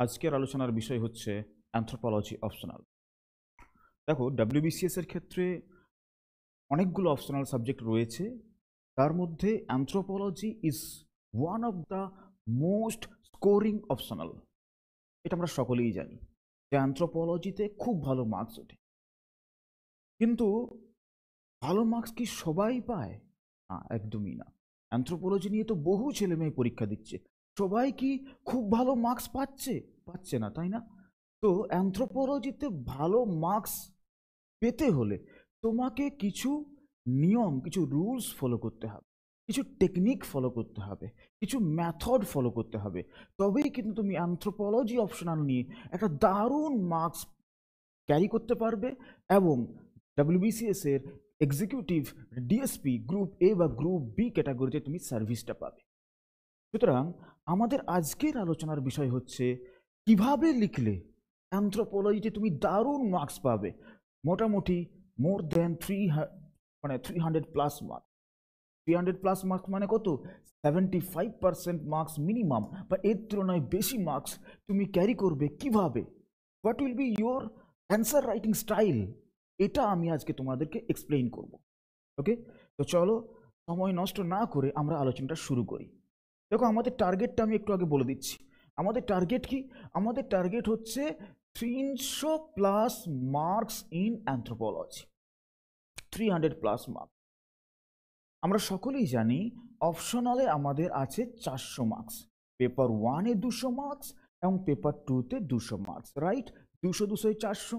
আজকের আলোচনার বিষয় হচ্ছে অ্যানথ্রোপোলজি অপশনাল। দেখো, ডাব্লিউবিসিএস এর ক্ষেত্রে অনেকগুলো অপশনাল সাবজেক্ট রয়েছে। তার মধ্যে anthropology is one of the most scoring optional. এটা আমরা সকলেই জানি যে অ্যানথ্রোপোলজিতে খুব ভালো মার্কস ওঠে, কিন্তু ভালো মার্কস কি সবাই পায়? না, একদমই না। অ্যানথ্রোপোলজি নিয়ে তো বহু ছেলে মেয়ে পরীক্ষা দিচ্ছে, সবাই কি খুব ভালো মার্কস পাচ্ছে? পাচ্ছে না, তাই না? তো অ্যানথ্রোপোলজিতে ভালো মার্কস পেতে হলে তোমাকে কিছু নিয়ম, কিছু রুলস ফলো করতে হবে, কিছু টেকনিক ফলো করতে হবে, কিছু মেথড ফলো করতে হবে। তবেই কিন্তু তুমি অ্যানথ্রোপোলজি অপশনাল নিয়ে একটা দারুণ মার্কস ক্যারি করতে পারবে এবং ডাব্লিউবিসিএস এর এক্সিকিউটিভ ডিএসপি গ্রুপ এ বা গ্রুপ বি ক্যাটাগরিতে তুমি সার্ভিসটা পাবে। সুতরাং আমাদের আজকের আলোচনার বিষয় হচ্ছে কিভাবে লিখলে অ্যানথ্রোপোলজিতে তুমি দারুণ মার্কস পাবে, মোটামুটি মোর দেন 300 প্লাস মার্কস। 300 প্লাস মার্কস মানে কত? 75% মার্কস মিনিমাম, বা এর তুলনায় বেশি মার্কস তুমি ক্যারি করবে কিভাবে? What will be your answer writing style? এটা আমি আজকে তোমাদেরকে এক্সপ্লেইন করব। ওকে, তো চলো সময় নষ্ট না করে আমরা আলোচনাটা শুরু করি। দেখো, আমাদের টার্গেটটা আমি একটু আগে বলে দিচ্ছি। আমাদের টার্গেট কি? আমাদের টার্গেট হচ্ছে 300 plus marks in anthropology. 300 plus marks. আমরা সকলেই জানি অপশনালে আমাদের আছে 400 মার্কস, পেপার 1-এ 200 মার্কস এবং পেপার 2-তে 200 মার্কস, রাইট? 200 200 400।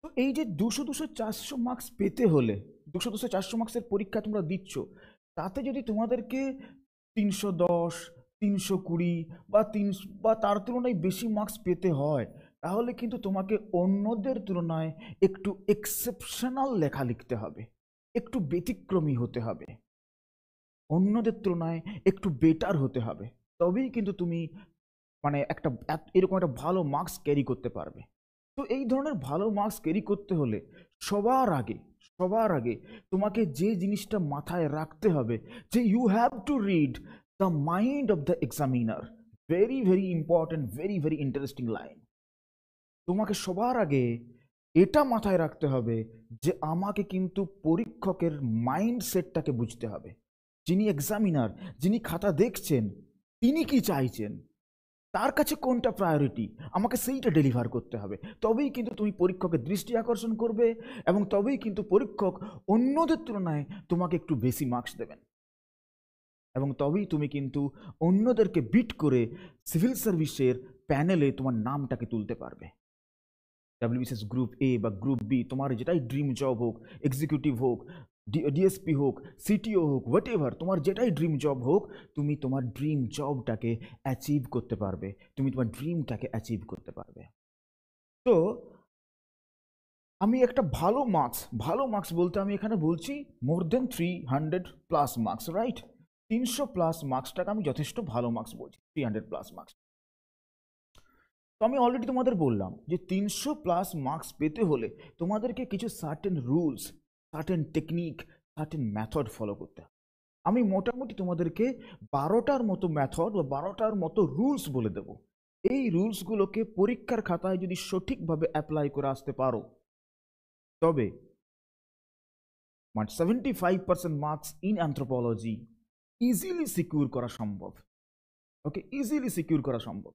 তো এই যে 200 200 400 মার্কস পেতে হলে, 200 200 400 মার্কসের পরীক্ষা তোমরা দিচ্ছ, তাতে যদি তোমাদেরকে 310, 320 বা তার তুলনায় বেশি মার্কস পেতে হয়, তাহলে কিন্তু তোমাকে অন্যদের তুলনায় একটু এক্সেপশনাল লেখা লিখতে হবে, একটু ব্যতিক্রমী হতে হবে, অন্যদের তুলনায় একটু বেটার হতে হবে। তবেই কিন্তু তুমি মানে এরকম একটা ভালো মার্কস ক্যারি করতে পারবে। তো এই ধরনের ভালো মার্কস ক্যারি করতে হলে সবার আগে সবার আগে তোমাকে যে জিনিসটা মাথায় রাখতে হবে, যে you have to read the mind of the examiner. Very very important, very very interesting line. তোমাকে সবার আগে এটা মাথায় রাখতে হবে যে আমাকে কিন্তু পরীক্ষকের মাইন্ডসেটটাকে বুঝতে হবে। যিনি এক্সামিনার, যিনি খাতা দেখছেন, তিনি কি চাইছেন, তার কাছে কোনটা প্রায়োরিটি, আমাকে সেইটা ডেলিভার করতে হবে। তবেই কিন্তু তুমি পরীক্ষকের দৃষ্টি আকর্ষণ করবে এবং তবেই কিন্তু পরীক্ষক অন্যদের তুলনায় তোমাকে একটু বেশি মার্কস দেবেন, এবং তবেই তুমি কিন্তু অন্যদেরকে বিট করে সিভিল সার্ভিসের প্যানেলে তোমার নামটাকে তুলতে পারবে। ডাব্লিউবিসিএস গ্রুপ এ বা গ্রুপ বি, তোমার যেটাই ড্রিম জব হোক, এক্সিকিউটিভ হোক, ডিএসপি হোক, সিটিও হোক, হোয়াট এভার, তোমার যেটাই ড্রিম জব হোক, তুমি তোমার ড্রিম জবটাকে অ্যাচিভ করতে পারবে, তুমি তোমার ড্রিমটাকে অ্যাচিভ করতে পারবে। তো আমি একটা ভালো মার্কস বলতে আমি এখানে বলছি মোর দেন 300 প্লাস মার্কস, রাইট? 300 প্লাস মার্কসটাকে আমি যথেষ্ট ভালো মার্কস বলছি, 300 প্লাস মার্কস। তো আমি অলরেডি তোমাদের বললাম যে 300 প্লাস মার্কস পেতে হলে তোমাদেরকে কিছু certain rules, certain technique, certain method follow করতে হবে। আমি মোটামুটি তোমাদেরকে 12টার মতো মেথড বা 12টার মতো রুলস বলে দেব। এই রুলসগুলোকে পরীক্ষার খাতায় যদি সঠিকভাবে অ্যাপ্লাই করে আসতে পারো, তবে 75% marks in anthropology easily secure করা সম্ভব। ওকে, ইজিলি সিকিউর করা সম্ভব।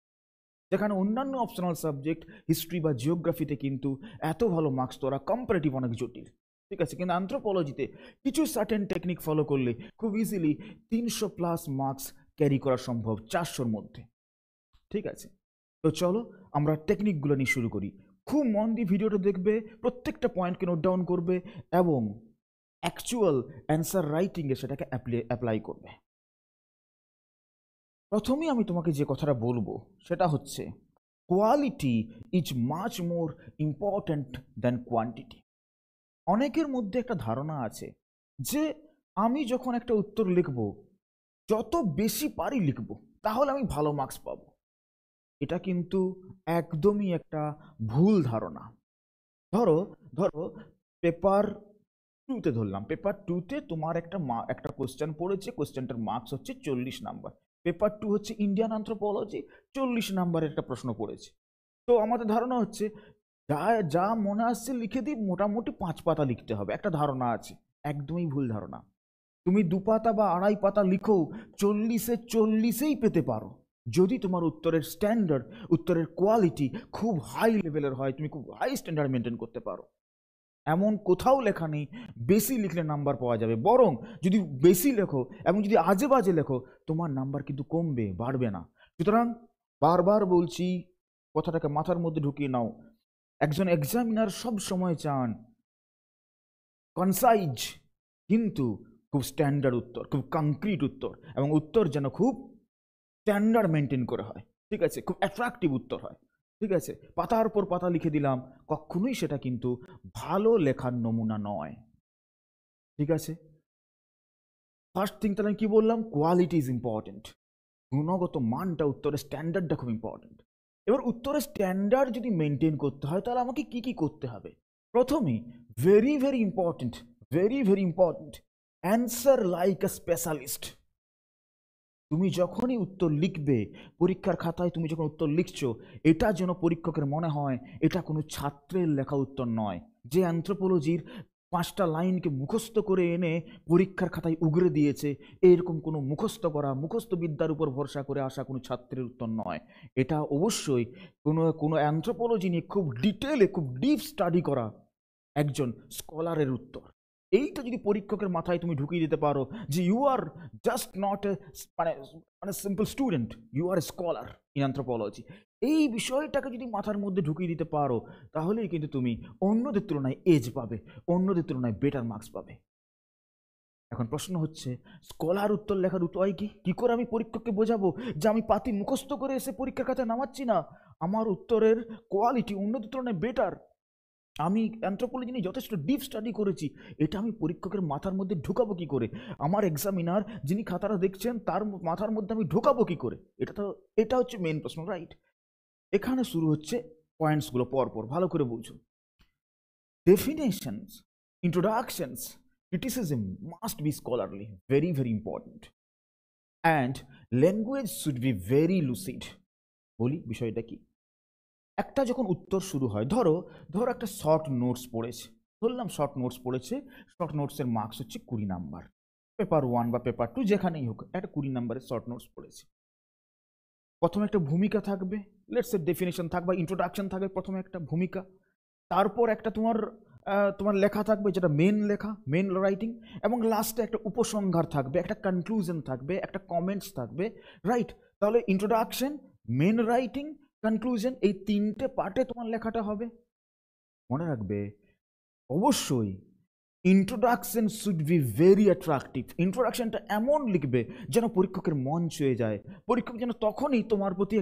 যেখানে অন্যান্য অপশনাল সাবজেক্ট হিস্ট্রি বা জিওগ্রাফিতে কিন্তু এত ভালো মার্কস তোরা কম্পারেটিভ অনেক জটিল, ঠিক আছে, কিন্তু অ্যানথ্রোপোলজিতে কিছু সার্টেন টেকনিক ফলো করলে খুব ইজিলি 300 প্লাস মার্কস ক্যারি করা সম্ভব 400-র মধ্যে। ঠিক আছে, তো চলো আমরা টেকনিকগুলো নিয়ে শুরু করি। খুব মন দিয়ে ভিডিওটা দেখবে, প্রত্যেকটা পয়েন্টকে নোট ডাউন করবে এবং অ্যাকচুয়াল অ্যান্সার রাইটিংয়ে সেটাকে অ্যাপ্লাই করবে। প্রথমেই আমি তোমাকে যে কথাটা বলবো সেটা হচ্ছে quality is much more important than quantity. অনেকের মধ্যে একটা ধারণা আছে যে আমি যখন একটা উত্তর লিখব, যত বেশি পারি লিখব, তাহলে আমি ভালো মার্কস পাবো। এটা কিন্তু একদমই একটা ভুল ধারণা। ধরো ধরো পেপার 2-তে ধরলাম, পেপার 2-তে তোমার একটা কোশ্চেন পড়েছে, কোশ্চেনটার মার্কস হচ্ছে 40 নাম্বার। পেপার 2 হচ্ছে ইন্ডিয়ান অ্যানথ্রোপোলজি, 40 নম্বরের একটা প্রশ্ন পড়েছে। তো আমাদের ধারণা হচ্ছে যা যা মনে আসছে লিখে দিই, মোটামুটি 5 পাতা লিখতে হবে, একটা ধারণা আছে। একদমই ভুল ধারণা। তুমি 2 পাতা বা 2.5 পাতা লিখো, 40-এ 40-এই পেতে পারো, যদি তোমার উত্তরের স্ট্যান্ডার্ড, উত্তরের কোয়ালিটি খুব হাই লেভেলের হয়, তুমি খুব হাই স্ট্যান্ডার্ড মেনটেন করতে পারো। এমন কোথাও লেখা নেই বেশি লিখলে নাম্বার পাওয়া যাবে, বরং যদি বেশি লেখো এবং যদি আজে বাজে লেখো, তোমার নাম্বার কিন্তু কমবে, বাড়বে না। সুতরাং বারবার বলছি, কথাটাকে মাথার মধ্যে ঢুকিয়ে নাও, একজন এক্সামিনার সব সময় চান কনসাইজ, কিন্তু খুব স্ট্যান্ডার্ড উত্তর, খুব কংক্রিট উত্তর, এবং উত্তর যেন খুব স্ট্যান্ডার্ড মেনটেন করে হয়, ঠিক আছে, খুব অ্যাট্রাকটিভ উত্তর হয়, ঠিক আছে। পাতার পর পাতা লিখে দিলাম, কখনোই সেটা কিন্তু ভালো লেখার নমুনা নয়, ঠিক আছে। ফার্স্ট থিং তাহলে কি বললাম, কোয়ালিটি ইজ ইম্পর্টেন্ট, গুণগত মানটা, উত্তরের স্ট্যান্ডার্ডটা খুব ইম্পর্টেন্ট। এবার উত্তরের স্ট্যান্ডার্ড যদি মেনটেন করতে হয়, তাহলে আমাকে কি কি করতে হবে? প্রথমেই very very important, very very important, answer like আ স্পেশালিস্ট। তুমি যখনই উত্তর লিখবে, পরীক্ষার খাতায় তুমি যখন উত্তর লিখছো, এটা যেন পরীক্ষকের মনে হয় এটা কোনো ছাত্রের লেখা উত্তর নয়, যে অ্যানথ্রোপোলজির 5টা লাইনকে মুখস্থ করে এনে পরীক্ষার খাতায় উগরে দিয়েছে, এরকম কোনো মুখস্থ করা, মুখস্থ বিদ্যার উপর ভরসা করে আসা কোনো ছাত্রের উত্তর নয়। এটা অবশ্যই কোনো অ্যানথ্রোপোলজি নিয়ে খুব ডিটেলে, খুব ডিপ স্টাডি করা একজন স্কলারের উত্তর। এইটা যদি পরীক্ষকের মাথায় তুমি ঢুকিয়ে দিতে পারো যে you are just not a মানে মানে simple student, you are a scholar in anthropology, এই বিষয়টাকে যদি মাথার মধ্যে ঢুকিয়ে দিতে পারো, তাহলেই কিন্তু তুমি অন্যদের তুলনায় এজ পাবে, অন্যদের তুলনায় বেটার মার্কস পাবে। এখন প্রশ্ন হচ্ছে, স্কলার উত্তর লেখার উপায় কি? কি করে আমি পরীক্ষককে বোঝাবো যে আমি পাতি মুখস্থ করে এসে পরীক্ষার খাতায় নামাচ্ছি না, আমার উত্তরের কোয়ালিটি অন্যদের তুলনায় বেটার, আমি অ্যানথ্রোপোলজি নিয়ে যথেষ্ট ডিপ স্টাডি করেছি, এটা আমি পরীক্ষকের মাথার মধ্যে ঢোকাবো কি করে? আমার এক্সামিনার যিনি খাতাটা দেখছেন তার মাথার মধ্যে আমি ঢোকাবো কি করে? এটা হচ্ছে মেন প্রশ্ন, রাইট? এখানে শুরু হচ্ছে পয়েন্টসগুলো, পরপর ভালো করে বুঝুন। Definitions, introductions, criticism must be scholarly, very very important, and language should be very lucid. বলি বিষয়টা কি। একটা যখন উত্তর শুরু হয়, ধরো একটা শর্ট নোটস পড়েছে, ধরলাম শর্ট নোটস পড়েছে, শর্ট নোটসের মার্কস হচ্ছে 20 নাম্বার, পেপার 1 বা পেপার 2 যেখানেই হোক, একটা 20 নাম্বারের শর্ট নোটস পড়েছে। প্রথমে একটা ভূমিকা থাকবে, লেটস সে ডেফিনেশন থাকবে, ইন্ট্রোডাকশন থাকবে, প্রথমে একটা ভূমিকা, তারপর একটা তোমার লেখা থাকবে যেটা মেন লেখা, মেন রাইটিং, এবং লাস্টে একটা উপসংহার থাকবে, একটা কনক্লুশন থাকবে, একটা কমেন্টস থাকবে, রাইট? তাহলে ইন্ট্রোডাকশন, মেন রাইটিং, কনক্লুশন, এই 3টে পার্টে তোমার লেখাটা হবে। মনে রাখবে অবশ্যই introduction should be very attractive. ইন্ট্রোডাকশনটা এমন লিখবে যেন পরীক্ষকের মন ছুঁয়ে যায়, পরীক্ষক যেন তখনই তোমার প্রতি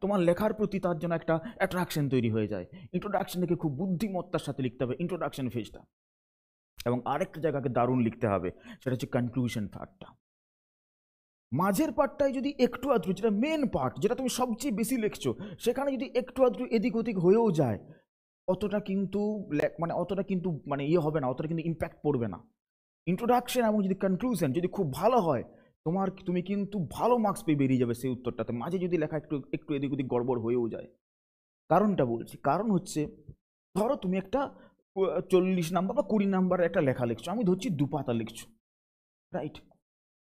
তোমার লেখার প্রতি তার জন্য একটা অ্যাট্রাকশন তৈরি হয়ে যায়। ইন্ট্রোডাকশনটাকে খুব বুদ্ধিমত্তার সাথে লিখতে হবে, ইন্ট্রোডাকশন ফেজটা। এবং আরেকটা জায়গাকে দারুণ লিখতে হবে, সেটা হচ্ছে কনক্লুশন পার্টটা। মাঝের পার্টটায় যদি একটু আধটু, যেটা মেন পার্ট, যেটা তুমি সবচেয়ে বেশি লিখছো, সেখানে যদি একটু আধটু এদিক ওদিক হয়েও যায়, অতটা কিন্তু ইয়ে হবে না, অতটা কিন্তু ইম্প্যাক্ট পড়বে না। ইন্ট্রোডাকশন এবং যদি কনক্লুশন যদি খুব ভালো হয়, তুমি কিন্তু ভালো মার্কস পেয়ে বেরিয়ে যাবে সেই উত্তরটাতে। মাঝে যদি লেখা একটু একটু এদিক ওদিক গড়বড় হয়েও যায়, কারণটা বলছি, কারণ হচ্ছে ধরো তুমি একটা 40 নাম্বার বা 20 নাম্বার একটা লেখা লিখছো, আমি ধরছি 2 পাতা লিখছো, রাইট?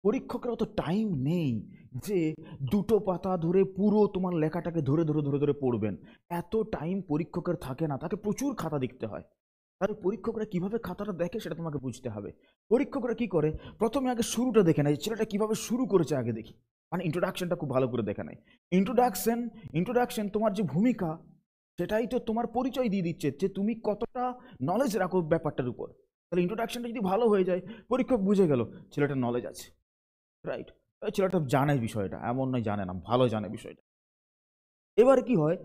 পরীক্ষকের অত টাইম নেই যে 2টো পাতা ধরে পুরো তোমার লেখাটাকে ধরে ধরে ধরে ধরে পড়বেন, এত টাইম পরীক্ষকের থাকে না, তাকে প্রচুর খাতা দেখতে হয়। তাহলে পরীক্ষকরা কিভাবে খাতাটা দেখে সেটা তোমাকে বুঝতে হবে। পরীক্ষকরা কি করে, প্রথমে আগে শুরুটা দেখে নেয়, ছেলেটা কিভাবে শুরু করেছে আগে দেখি, মানে ইন্ট্রোডাকশনটা খুব ভালো করে দেখে নেয়। ইন্ট্রোডাকশন তোমার যে ভূমিকা, সেটাই তো তোমার পরিচয় দিয়ে দিচ্ছে যে তুমি কতটা নলেজ রাখো ব্যাপারটার উপর। তাহলে ইন্ট্রোডাকশনটা যদি ভালো হয়ে যায়, পরীক্ষক বুঝে গেল ছেলেটার নলেজ আছে, রাইট? ছেলেটা জানে বিষয়টা, এমন নয় জানে না, ভালো জানে বিষয়টা। এবার কি হয়,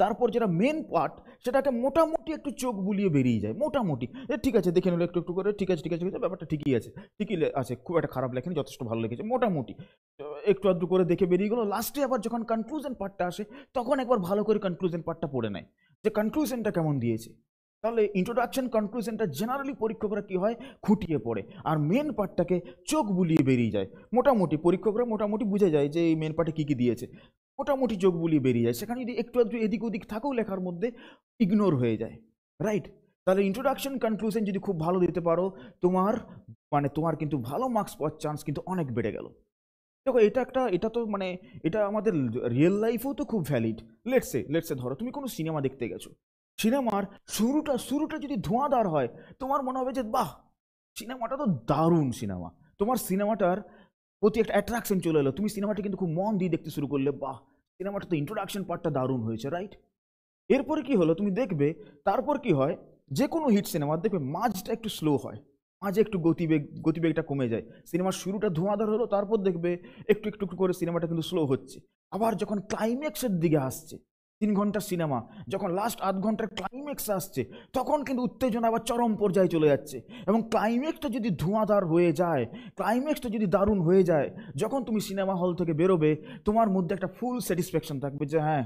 তারপর যেটা মেন পার্ট, সেটাকে মোটামুটি একটু চোখ বুলিয়ে বেরিয়ে যায়, মোটামুটি ঠিক আছে দেখে নিল একটু একটু করে, ঠিক আছে ঠিক আছে ব্যাপারটা ঠিকই আছে, আছে, খুব একটা খারাপ লেখেনি, যথেষ্ট ভালো লেগেছে, মোটামুটি একটু আধটু করে দেখে বেরিয়ে গেলো। লাস্টে আবার যখন কনক্লুশন পার্টটা আসে, তখন একবার ভালো করে কনক্লুশন পার্টটা পড়ে নেয় যে কনক্লুশনটা কেমন দিয়েছে। তাহলে ইন্ট্রোডাকশন কনক্লুশনটা জেনারেলি পরীক্ষকরা কি হয় খুঁটিয়ে পড়ে, আর মেন পার্টটাকে চোখ বুলিয়ে বেরিয়ে যায়। মোটামুটি পরীক্ষকরা মোটামুটি বুঝে যায় যে এই মেন পার্টে কী কী দিয়েছে, মোটামুটি চোখ বুলিয়ে বেরিয়ে যায়। সেখানে যদি একটু আধটু এদিক ওদিক থাকেও লেখার মধ্যে, ইগনোর হয়ে যায়, রাইট? তাহলে ইন্ট্রোডাকশন কনক্লুশন যদি খুব ভালো দিতে পারো, তোমার কিন্তু ভালো মার্কস পাওয়ার চান্স কিন্তু অনেক বেড়ে গেল। দেখো এটা তো মানে এটা আমাদের রিয়েল লাইফেও তো খুব ভ্যালিড। লেটসে ধরো তুমি কোনো সিনেমা দেখতে গেছো, সিনেমার শুরুটা যদি ধোঁয়াদার হয়, তোমার মনে হবে যে বাহ, সিনেমাটা তো দারুণ সিনেমা, তোমার সিনেমাটার প্রতি একটা অ্যাট্রাকশন চলে এলো, তুমি সিনেমাটা কিন্তু খুব মন দিয়ে দেখতে শুরু করলে, বাহ সিনেমাটা তো ইন্ট্রোডাকশন পার্টটা দারুণ হয়েছে, রাইট? এরপরে কি হলো তুমি দেখবে, তারপর কি হয়, যে কোনো হিট সিনেমা দেখবে মাঝটা একটু স্লো হয়, মাঝে একটু গতিবেগটা কমে যায়। সিনেমার শুরুটা ধোঁয়াধার হলো, তারপর দেখবে একটু একটু একটু করে সিনেমাটা কিন্তু স্লো হচ্ছে। আবার যখন ক্লাইম্যাক্সের দিকে আসছে, 3 ঘন্টার সিনেমা যখন লাস্ট আধ ঘন্টার ক্লাইম্যাক্স আসছে, তখন কিন্তু উত্তেজনা আবার চরম পর্যায়ে চলে যাচ্ছে। এবং ক্লাইম্যাক্সটা যদি ধোঁয়াধার হয়ে যায়, ক্লাইম্যাক্সটা যদি দারুণ হয়ে যায়, যখন তুমি সিনেমা হল থেকে বেরোবে, তোমার মধ্যে একটা ফুল স্যাটিসফ্যাকশন থাকবে যে হ্যাঁ,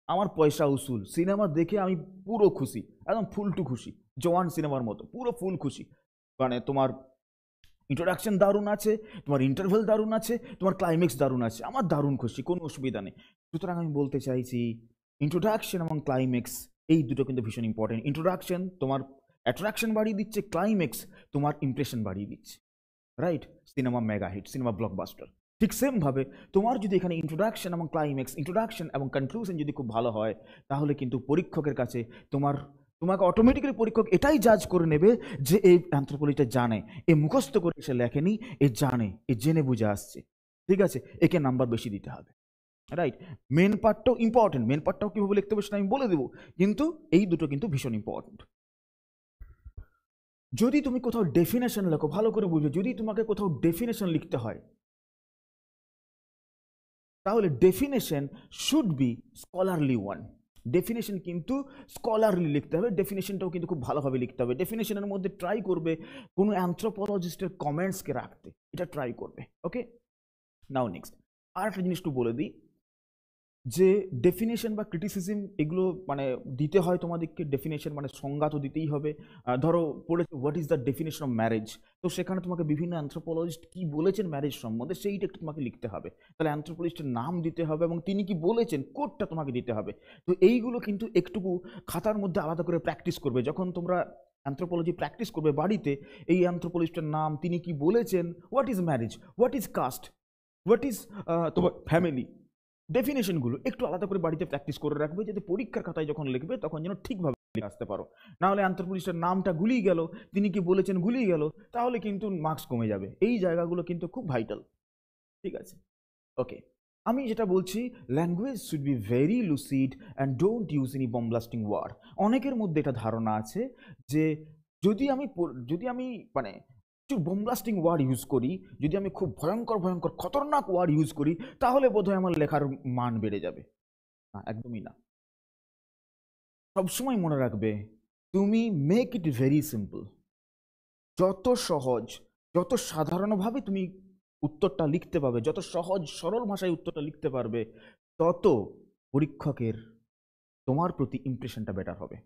আমার পয়সা উসুল, সিনেমা দেখে আমি পুরো খুশি, একদম ফুল টু খুশি, জওয়ান সিনেমার মতো পুরো ফুল খুশি। মানে তোমার ইন্ট্রোডাকশন দারুণ আছে, তোমার ইন্টারভেল দারুণ আছে, তোমার ক্লাইম্যাক্স দারুণ আছে, আমার দারুণ খুশি, কোনো অসুবিধা নেই। সুতরাং আমি বলতে চাইছি ইন্ট্রোডাকশন এবং ক্লাইম্যাক্স এই দুটো কিন্তু ভীষণ ইম্পর্টেন্ট। ইন্ট্রোডাকশন তোমার অ্যাট্রাকশন বাড়িয়ে দিচ্ছে, ক্লাইম্যাক্স তোমার ইমপ্রেশন বাড়িয়ে দিচ্ছে, right? Cinema mega hit, cinema blockbuster. ঠিক সেমভাবে তোমার যদি এখানে ইন্ট্রোডাকশন এবং ক্লাইম্যাক্স, ইন্ট্রোডাকশন এবং কনক্লুশন যদি খুব ভালো হয়, তাহলে কিন্তু পরীক্ষকের কাছে তোমাকে অটোমেটিক্যালি পরীক্ষক এটাই জাজ করে নেবে যে এই অ্যানথ্রোপোলজিটা জানে, এ মুখস্থ করে এসে লেখেনি, এ জানে, এ জেনে বুঝে আসছে, ঠিক আছে, একে নাম্বার বেশি দিতে হবে, রাইট? মেন পার্টটাও ইম্পর্টেন্ট, মেন পার্টটাও কীভাবে লিখতে হবে সেটা আমি বলে দেবো, কিন্তু এই দুটো কিন্তু ভীষণ ইম্পর্টেন্ট। যদি তুমি কোথাও ডেফিনেশন লেখো, ভালো করে বুঝবে, যদি তোমাকে কোথাও ডেফিনেশন লিখতে হয়, তাহলে definition should be scholarly one. Definition কিন্তু স্কলারলি লিখতে হবে, ডেফিনেশনটাও কিন্তু খুব ভালোভাবে লিখতে হবে। ডেফিনেশনের মধ্যে ট্রাই করবে কোনো অ্যানথ্রোপোলজিস্টের কমেন্টসকে রাখতে, এটা ট্রাই করবে, ওকে? নাও নেক্সট আর একটা জিনিস একটু বলে দিই, যে ডেফিনেশন বা ক্রিটিসিজম এগুলো মানে দিতে হয় তোমাদেরকে। ডেফিনেশন মানে সংজ্ঞা তো দিতেই হবে। ধরো পড়েছে what is the definition of marriage, তো সেখানে তোমাকে বিভিন্ন অ্যানথ্রোপোলজিস্ট কি বলেছেন ম্যারেজ সম্বন্ধে সেইটা একটু তোমাকে লিখতে হবে। তাহলে অ্যানথ্রোপোলজিস্টের নাম দিতে হবে এবং তিনি কি বলেছেন কোডটা তোমাকে দিতে হবে। তো এইগুলো কিন্তু একটুকু খাতার মধ্যে আলাদা করে প্র্যাকটিস করবে। যখন তোমরা অ্যানথ্রোপোলজি প্র্যাকটিস করবে বাড়িতে, এই অ্যানথ্রোপোলজিস্টের নাম, তিনি কি বলেছেন, what is marriage, what is caste, what is তোমার ফ্যামিলি, ডেফিনেশনগুলো একটু আলাদা করে বাড়িতে প্র্যাকটিস করে রাখবে, যাতে পরীক্ষার খাতায় যখন লিখবে তখন যেন ঠিকভাবে লিখে আসতে পারো। না হলে অ্যানথ্রোপোলজিস্টের নামটা গুলিয়ে গেল, তিনি কি বলেছেন গুলিয়ে গেল, তাহলে কিন্তু মার্কস কমে যাবে। এই জায়গাগুলো কিন্তু খুব ভাইটাল, ঠিক আছে? ওকে, আমি যেটা বলছি, language should be very lucid and don't use any bomb blasting word. অনেকের মধ্যে এটা ধারণা আছে যে যদি আমি মানে বোম ব্লাস্টিং ওয়ার্ড ইউজ করি, যদি আমি খুব ভয়ঙ্কর ভয়ঙ্কর খতরনাক ওয়ার্ড ইউজ করি, তাহলে বোধহয় আমার লেখার মান বেড়ে যাবে। না, একদমই না। সবসময় মনে রাখবে, তুমি মেক ইট ভেরি সিম্পল। যত সহজ, যত সাধারণভাবে তুমি উত্তরটা লিখতে পারবে, যত সহজ সরল ভাষায় উত্তরটা লিখতে পারবে, তত পরীক্ষকের তোমার প্রতি ইমপ্রেশনটা বেটার হবে।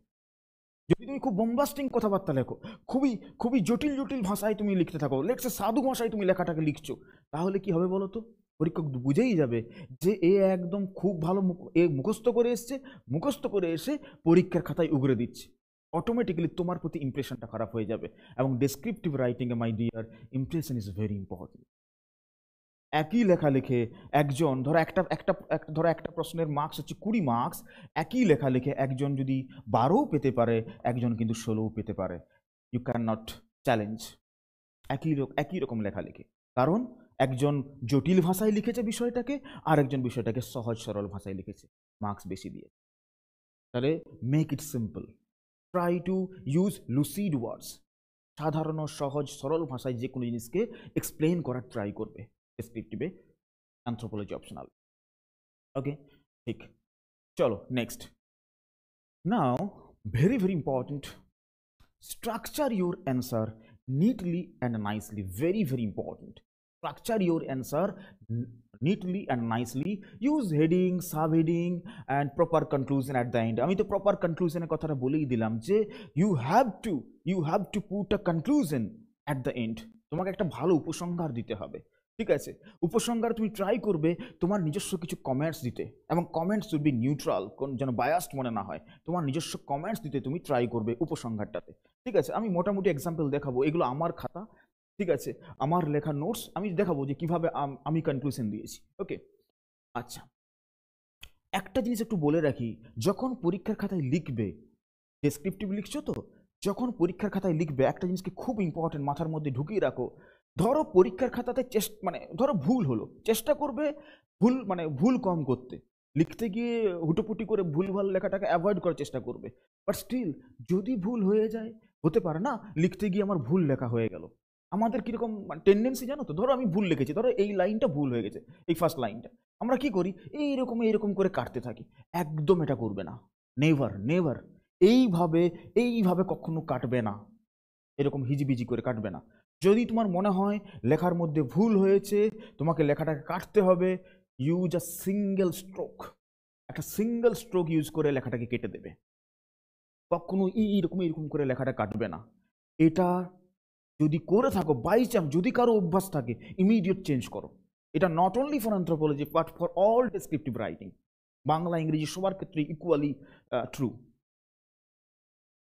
যদি তুমি খুব বম্বাস্টিং কথাবার্তা লেখো, খুবই খুবই জটিল জটিল ভাষায় তুমি লিখতে থাকো, লেটসে সাধু ভাষায় তুমি লেখাটাকে লিখছো, তাহলে কি হবে বলো তো? পরীক্ষক বুঝেই যাবে যে এ একদম খুব ভালো মুখস্থ করে এসছে, মুখস্থ করে এসে পরীক্ষার খাতায় উগরে দিচ্ছে। অটোমেটিক্যালি তোমার প্রতি ইমপ্রেশনটা খারাপ হয়ে যাবে। এবং ডেসক্রিপটিভ রাইটিংয়ে my dear, impression is very important. একই লেখা লিখে একজন ধরো একটা প্রশ্নের মার্কস হচ্ছে 20 মার্কস, একই লেখা লিখে একজন যদি 12 পেতে পারে, একজন কিন্তু 16 পেতে পারে। ইউ ক্যান নট চ্যালেঞ্জ একই রকম লেখা লিখে, কারণ একজন জটিল ভাষায় লিখেছে বিষয়টাকে, আর একজন বিষয়টাকে সহজ সরল ভাষায় লিখেছে, মার্কস বেশি দিয়ে। তাহলে make it simple, try to use lucid words. সাধারণ সহজ সরল ভাষায় যে কোনো জিনিসকে এক্সপ্লেন করার ট্রাই করবে ডেসক্রিপটিভে, অ্যানথ্রোপোলজি অপশনাল। ওকে, ঠিক। চলো next. Now very very important, structure your answer neatly and nicely. Very very important. Structure your answer neatly and nicely. Use heading, subheading and proper conclusion at the end. আমি তো proper conclusion এর কথাটা বলেই দিলাম যে you have to put a conclusion at the end. তোমাকে একটা ভালো উপসংহার দিতে হবে, ঠিক আছে? উপসংহার তুমি ট্রাই করবে তোমার নিজস্ব কিছু কমেন্টস দিতে, এবং কমেন্টস শুড বি নিউট্রাল, কোন যেন বায়াসড মনে না হয়। তোমার নিজস্ব কমেন্টস দিতে তুমি ট্রাই করবে উপসংহারটাতে, ঠিক আছে? আমি মোটামুটি এক্সাম্পল দেখাবো, এগুলো আমার খাতা, ঠিক আছে, আমার লেখা নোটস, আমি দেখাবো যে কিভাবে আমি কনক্লুশন দিয়েছি। ওকে, আচ্ছা, একটা জিনিস একটু বলে রাখি, যখন পরীক্ষার খাতায় লিখবে, ডেসক্রিপটিভ লিখছো তো, যখন পরীক্ষার খাতায় লিখবে একটা জিনিসকে খুব ইম্পর্টেন্ট মাথার মধ্যে ঢুকিয়ে রাখো। ধরো পরীক্ষার খাতাতে ধরো ভুল হলো, চেষ্টা করবে ভুল কম করতে, লিখতে গিয়ে হুটোপুটি করে ভুলভাল লেখাটাকে অ্যাভয়েড করার চেষ্টা করবে। বাট স্টিল যদি ভুল হয়ে যায়, হতে পারে না লিখতে গিয়ে আমার ভুল লেখা হয়ে গেল। আমাদের কীরকম টেন্ডেন্সি জানো তো, ধরো আমি ভুল লিখেছি, ধরো এই লাইনটা ভুল হয়ে গেছে, এই ফার্স্ট লাইনটা, আমরা কি করি, এইরকম করে কাটতে থাকি। একদম এটা করবে না, নেভার নেভার। এইভাবে কখনো কাটবে না, এরকম হিজিবিজি করে কাটবে না। যদি তোমার মনে হয় লেখার মধ্যে ভুল হয়েছে, তোমাকে লেখাটাকে কাটতে হবে, ইউজ আ সিঙ্গেল স্ট্রোক, একটা সিঙ্গেল স্ট্রোক ইউজ করে লেখাটাকে কেটে দেবে। কখনো এইরকম করে লেখাটা কাটবে না। এটা যদি করে থাকো, বাই চান্স যদি কারো অভ্যাস থাকে, ইমিডিয়েট চেঞ্জ করো। এটা not only for anthropology but for all descriptive writing, Bangla ইংরেজি সবার ক্ষেত্রে ইকুয়ালি ট্রু।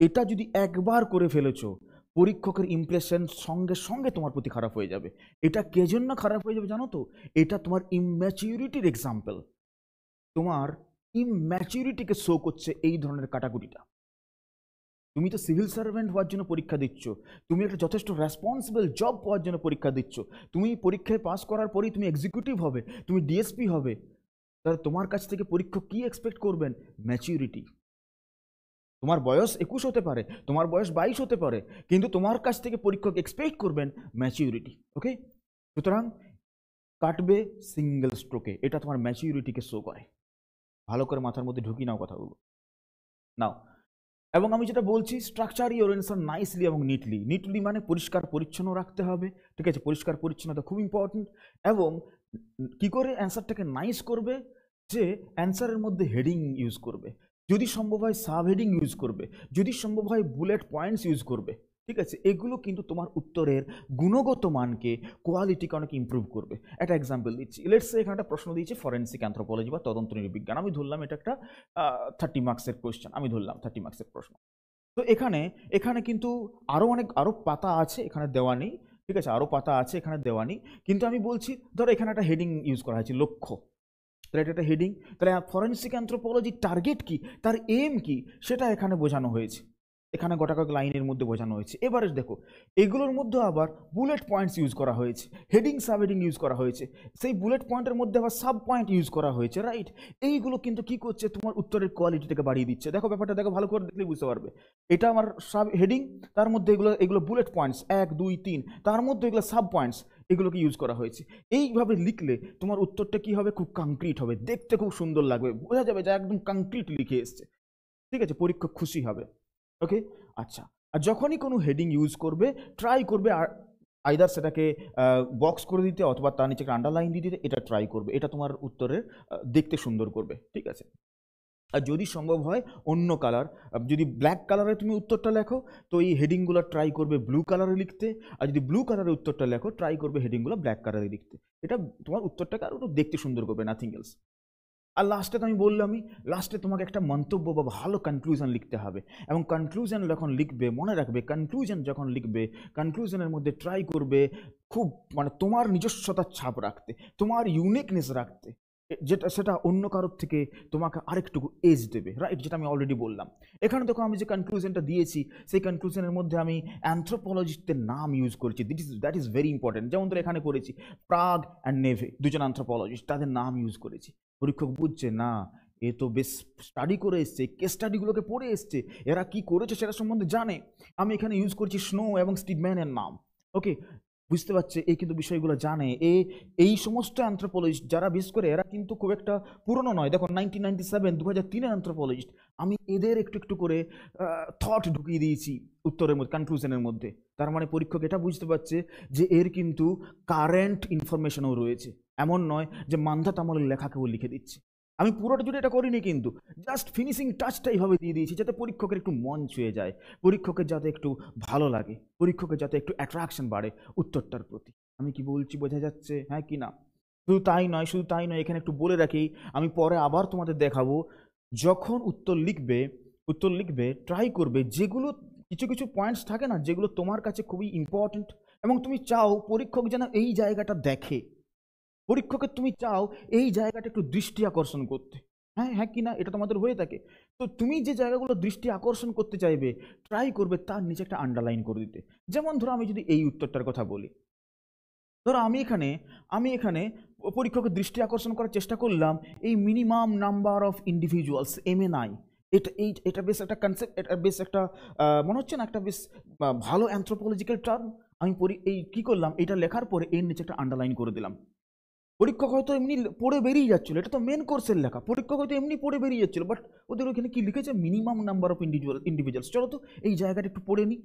এটা যদি একবার করে ফেলেছো, পরীক্ষকের ইমপ্রেশন সঙ্গে সঙ্গে তোমার প্রতি খারাপ হয়ে যাবে। এটা কে জন্য খারাপ হয়ে যাবে জানো তো? এটা তোমার ইম্যাচিউরিটির এক্সাম্পল, তোমার ইম্যাচিউরিটিকে শো করছে এই ধরনের কাটাকুটিটা। তুমি তো সিভিল সার্ভেন্ট হওয়ার জন্য পরীক্ষা দিচ্ছ, তুমি একটা যথেষ্ট রেসপন্সিবল জব পাওয়ার জন্য পরীক্ষা দিচ্ছ, তুমি পরীক্ষায় পাস করার পরেই তুমি এক্সিকিউটিভ হবে, তুমি ডিএসপি হবে, তাহলে তোমার কাছ থেকে পরীক্ষক কি এক্সপেক্ট করবেন? ম্যাচিউরিটি। তোমার বয়স 21 হতে পারে, তোমার বয়স 22 হতে পারে, কিন্তু তোমার কাছ থেকে পরীক্ষক এক্সপেক্ট করবেন ম্যাচিউরিটি। ওকে, সুতরাং কাটবে সিঙ্গেল স্ট্রোকে, এটা তোমার ম্যাচিউরিটিকে শো করে। ভালো করে মাথার মধ্যে ঢুকি নাও কথাগুলো নাও। এবং আমি যেটা বলছি, স্ট্রাকচার ইওর অ্যান্সার নাইসলি এবং নিটলি মানে পরিষ্কার পরিচ্ছন্ন রাখতে হবে, ঠিক আছে? পরিষ্কার পরিচ্ছন্নতা খুব ইম্পর্টেন্ট। এবং কি করে অ্যান্সারটাকে নাইস করবে, যে অ্যান্সারের মধ্যে হেডিং ইউজ করবে, যদি সম্ভব হয় সাব হেডিং ইউজ করবে, যদি সম্ভব হয় বুলেট পয়েন্টস ইউজ করবে, ঠিক আছে? এগুলো কিন্তু তোমার উত্তরের গুণগত মানকে, কোয়ালিটিকে অনেক ইমপ্রুভ করবে। একটা এক্সাম্পল দিচ্ছি, লেটস সে এখানে একটা প্রশ্ন দিয়েছে ফরেন্সিক অ্যানথ্রোপোলজি বা তদন্ত নৃবিজ্ঞান, আমি ধরলাম এটা একটা 30 মার্কসের কোয়েশ্চেন, আমি ধরলাম 30 মার্কসের প্রশ্ন। তো এখানে কিন্তু আরও পাতা আছে, এখানে দেওয়া নেই, ঠিক আছে? আরও পাতা আছে, এখানে দেওয়া নেই, কিন্তু আমি বলছি ধরো এখানে একটা হেডিং ইউজ করা হয়েছে, লক্ষ্য। তাহলে এটা একটা হেডিং, তাহলে ফরেন্সিক অ্যানথ্রোপোলজির টার্গেট কি, তার এম কি, সেটা এখানে বোঝানো হয়েছে, এখানে গোটা কয়েক লাইনের মধ্যে বোঝানো হয়েছে। এবারে দেখো, এগুলোর মধ্যে আবার বুলেট পয়েন্টস ইউজ করা হয়েছে, হেডিং সাব হেডিং ইউজ করা হয়েছে, সেই বুলেট পয়েন্টের মধ্যে আবার সাব পয়েন্ট ইউজ করা হয়েছে, রাইট? এইগুলো কিন্তু কি করছে, তোমার উত্তরের কোয়ালিটিটাকে বাড়িয়ে দিচ্ছে। দেখো ব্যাপারটা দেখো, ভালো করে দেখলেই বুঝতে পারবে। এটা আমার সাব হেডিং, তার মধ্যে এগুলো বুলেট পয়েন্টস 1 2 3, তার মধ্যে এগুলো সাব পয়েন্টস, এগুলোকে ইউজ করা হয়েছে। এইভাবে লিখলে তোমার উত্তরটা কি হবে, খুব কংক্রিট হবে, দেখতে খুব সুন্দর লাগবে, বোঝা যাবে যে একদম কংক্রিট লিখে এসছে, ঠিক আছে? পরীক্ষক খুশি হবে। ওকে, আচ্ছা। আর যখনই কোনো হেডিং ইউজ করবে, ট্রাই করবে আইদার সেটাকে বক্স করে দিতে অথবা তার নিচে একটা আন্ডারলাইন দিয়ে দিতে, এটা ট্রাই করবে, এটা তোমার উত্তরের দেখতে সুন্দর করবে, ঠিক আছে? আর যদি সম্ভব হয় অন্য কালার, যদি ব্ল্যাক কালারে তুমি উত্তরটা লেখো, তো এই হেডিংগুলো ট্রাই করবে ব্লু কালারে লিখতে, আর যদি ব্লু কালারের উত্তরটা লেখো, ট্রাই করবে হেডিংগুলো ব্ল্যাক কালারে লিখতে। এটা তোমার উত্তরটাকে আরও দেখতে সুন্দর করবে, নাথিং এলস। আর লাস্টে তো আমি বললামই, লাস্টে তোমাকে একটা মন্তব্য বা ভালো কনক্লুশন লিখতে হবে, এবং কনক্লুশন যখন লিখবে, মনে রাখবে কনক্লুশন যখন লিখবে, কনক্লুশনের মধ্যে ট্রাই করবে খুব তোমার নিজস্বতার ছাপ রাখতে, তোমার ইউনিকনেস রাখতে, সেটা অন্য কারোর থেকে তোমাকে আরেকটুকু এজ দেবে, রাইট? যেটা আমি অলরেডি বললাম। এখানে দেখো আমি যে কনক্লুশনটা দিয়েছি, সেই কনক্লুশনের মধ্যে আমি অ্যানথ্রোপোলজিস্টের নাম ইউজ করেছি, দ্যাট ইজ ভেরি ইম্পর্টেন্ট। যেমন ধরো এখানে করেছি প্রাগ অ্যান্ড নেভে, দুজন অ্যানথ্রোপোলজিস্ট, তাদের নাম ইউজ করেছি। পরীক্ষক বুঝছে না, এ তো বেশ স্টাডি করে এসছে, কেস স্টাডিগুলোকে পড়ে এসছে, এরা কি করেছে সেটা সম্বন্ধে জানে। আমি এখানে ইউজ করছি স্নো এবং স্টিডম্যানের নাম। ওকে, বুঝতে পারছে, এই কিন্তু বিষয়গুলো জানে। এই সমস্ত অ্যানথ্রোপোলজিস্ট যারা বিশেষ করে এরা কিন্তু খুব একটা পুরনো নয়, দেখো 1997 2003-এর অ্যানথ্রোপোলজিস্ট, আমি এদের একটু একটু করে থট ঢুকিয়ে দিয়েছি উত্তরের মধ্যে, কনক্লুশনের মধ্যে। তার মানে পরীক্ষক এটা বুঝতে পারছে যে এর কিন্তু কারেন্ট ইনফরমেশনও রয়েছে, এমন নয় যে মান্ধা তামলের লেখা কেউ লিখে দিচ্ছে। আমি পুরোটা জুড়ে এটা করিনি, কিন্তু জাস্ট ফিনিশিং টাচটা এইভাবে দিয়ে দিয়েছি যাতে পরীক্ষকের একটু মন ছুঁয়ে যায়, পরীক্ষকের যাতে একটু ভালো লাগে, পরীক্ষকের যাতে একটু অ্যাট্রাকশন বাড়ে উত্তরটার প্রতি। আমি কি বলছি বোঝা যাচ্ছে, হ্যাঁ কি না? শুধু তাই নয়, এখানে একটু বলে রাখি, আমি পরে আবার তোমাদের দেখাবো, যখন উত্তর লিখবে ট্রাই করবে যেগুলো কিছু কিছু পয়েন্টস থাকে না যেগুলো তোমার কাছে খুবই ইম্পর্টেন্ট, এবং তুমি চাও পরীক্ষক যেন এই জায়গাটা দেখে, পরীক্ষকের তুমি চাও এই জায়গাটা একটু দৃষ্টি আকর্ষণ করতে। হ্যাঁ হ্যাঁ কি না, এটা তোমাদের হয়ে থাকে। তো তুমি যে জায়গাগুলো দৃষ্টি আকর্ষণ করতে চাইবে ট্রাই করবে তার নিচে একটা আন্ডারলাইন করে দিতে। যেমন ধরো আমি যদি এই উত্তরটার কথা বলি, ধরো আমি এখানে পরীক্ষকের দৃষ্টি আকর্ষণ করার চেষ্টা করলাম এই minimum number of individuals MNI। এটা বেশ একটা কনসেপ্ট, এটা বেশ একটা মনে হচ্ছে না একটা বেশ ভালো অ্যানথ্রোপোলজিক্যাল টার্ম। আমি এই কি করলাম, এটা লেখার পরে এর নিচে একটা আন্ডারলাইন করে দিলাম। পরীক্ষক হয়তো এমনি পড়ে বেরিয়ে যাচ্ছিল, এটা তো মেন কোর্সের লেখা, পরীক্ষক হয়তো এমনি পড়ে বেরিয়ে যাচ্ছিল, বাট ওদের ওখানে কি লিখেছে, মিনিমাম নাম্বার অফ ইন্ডিভিজুয়ালস। চলো তো এই জায়গাটা একটু পড়ে নিই,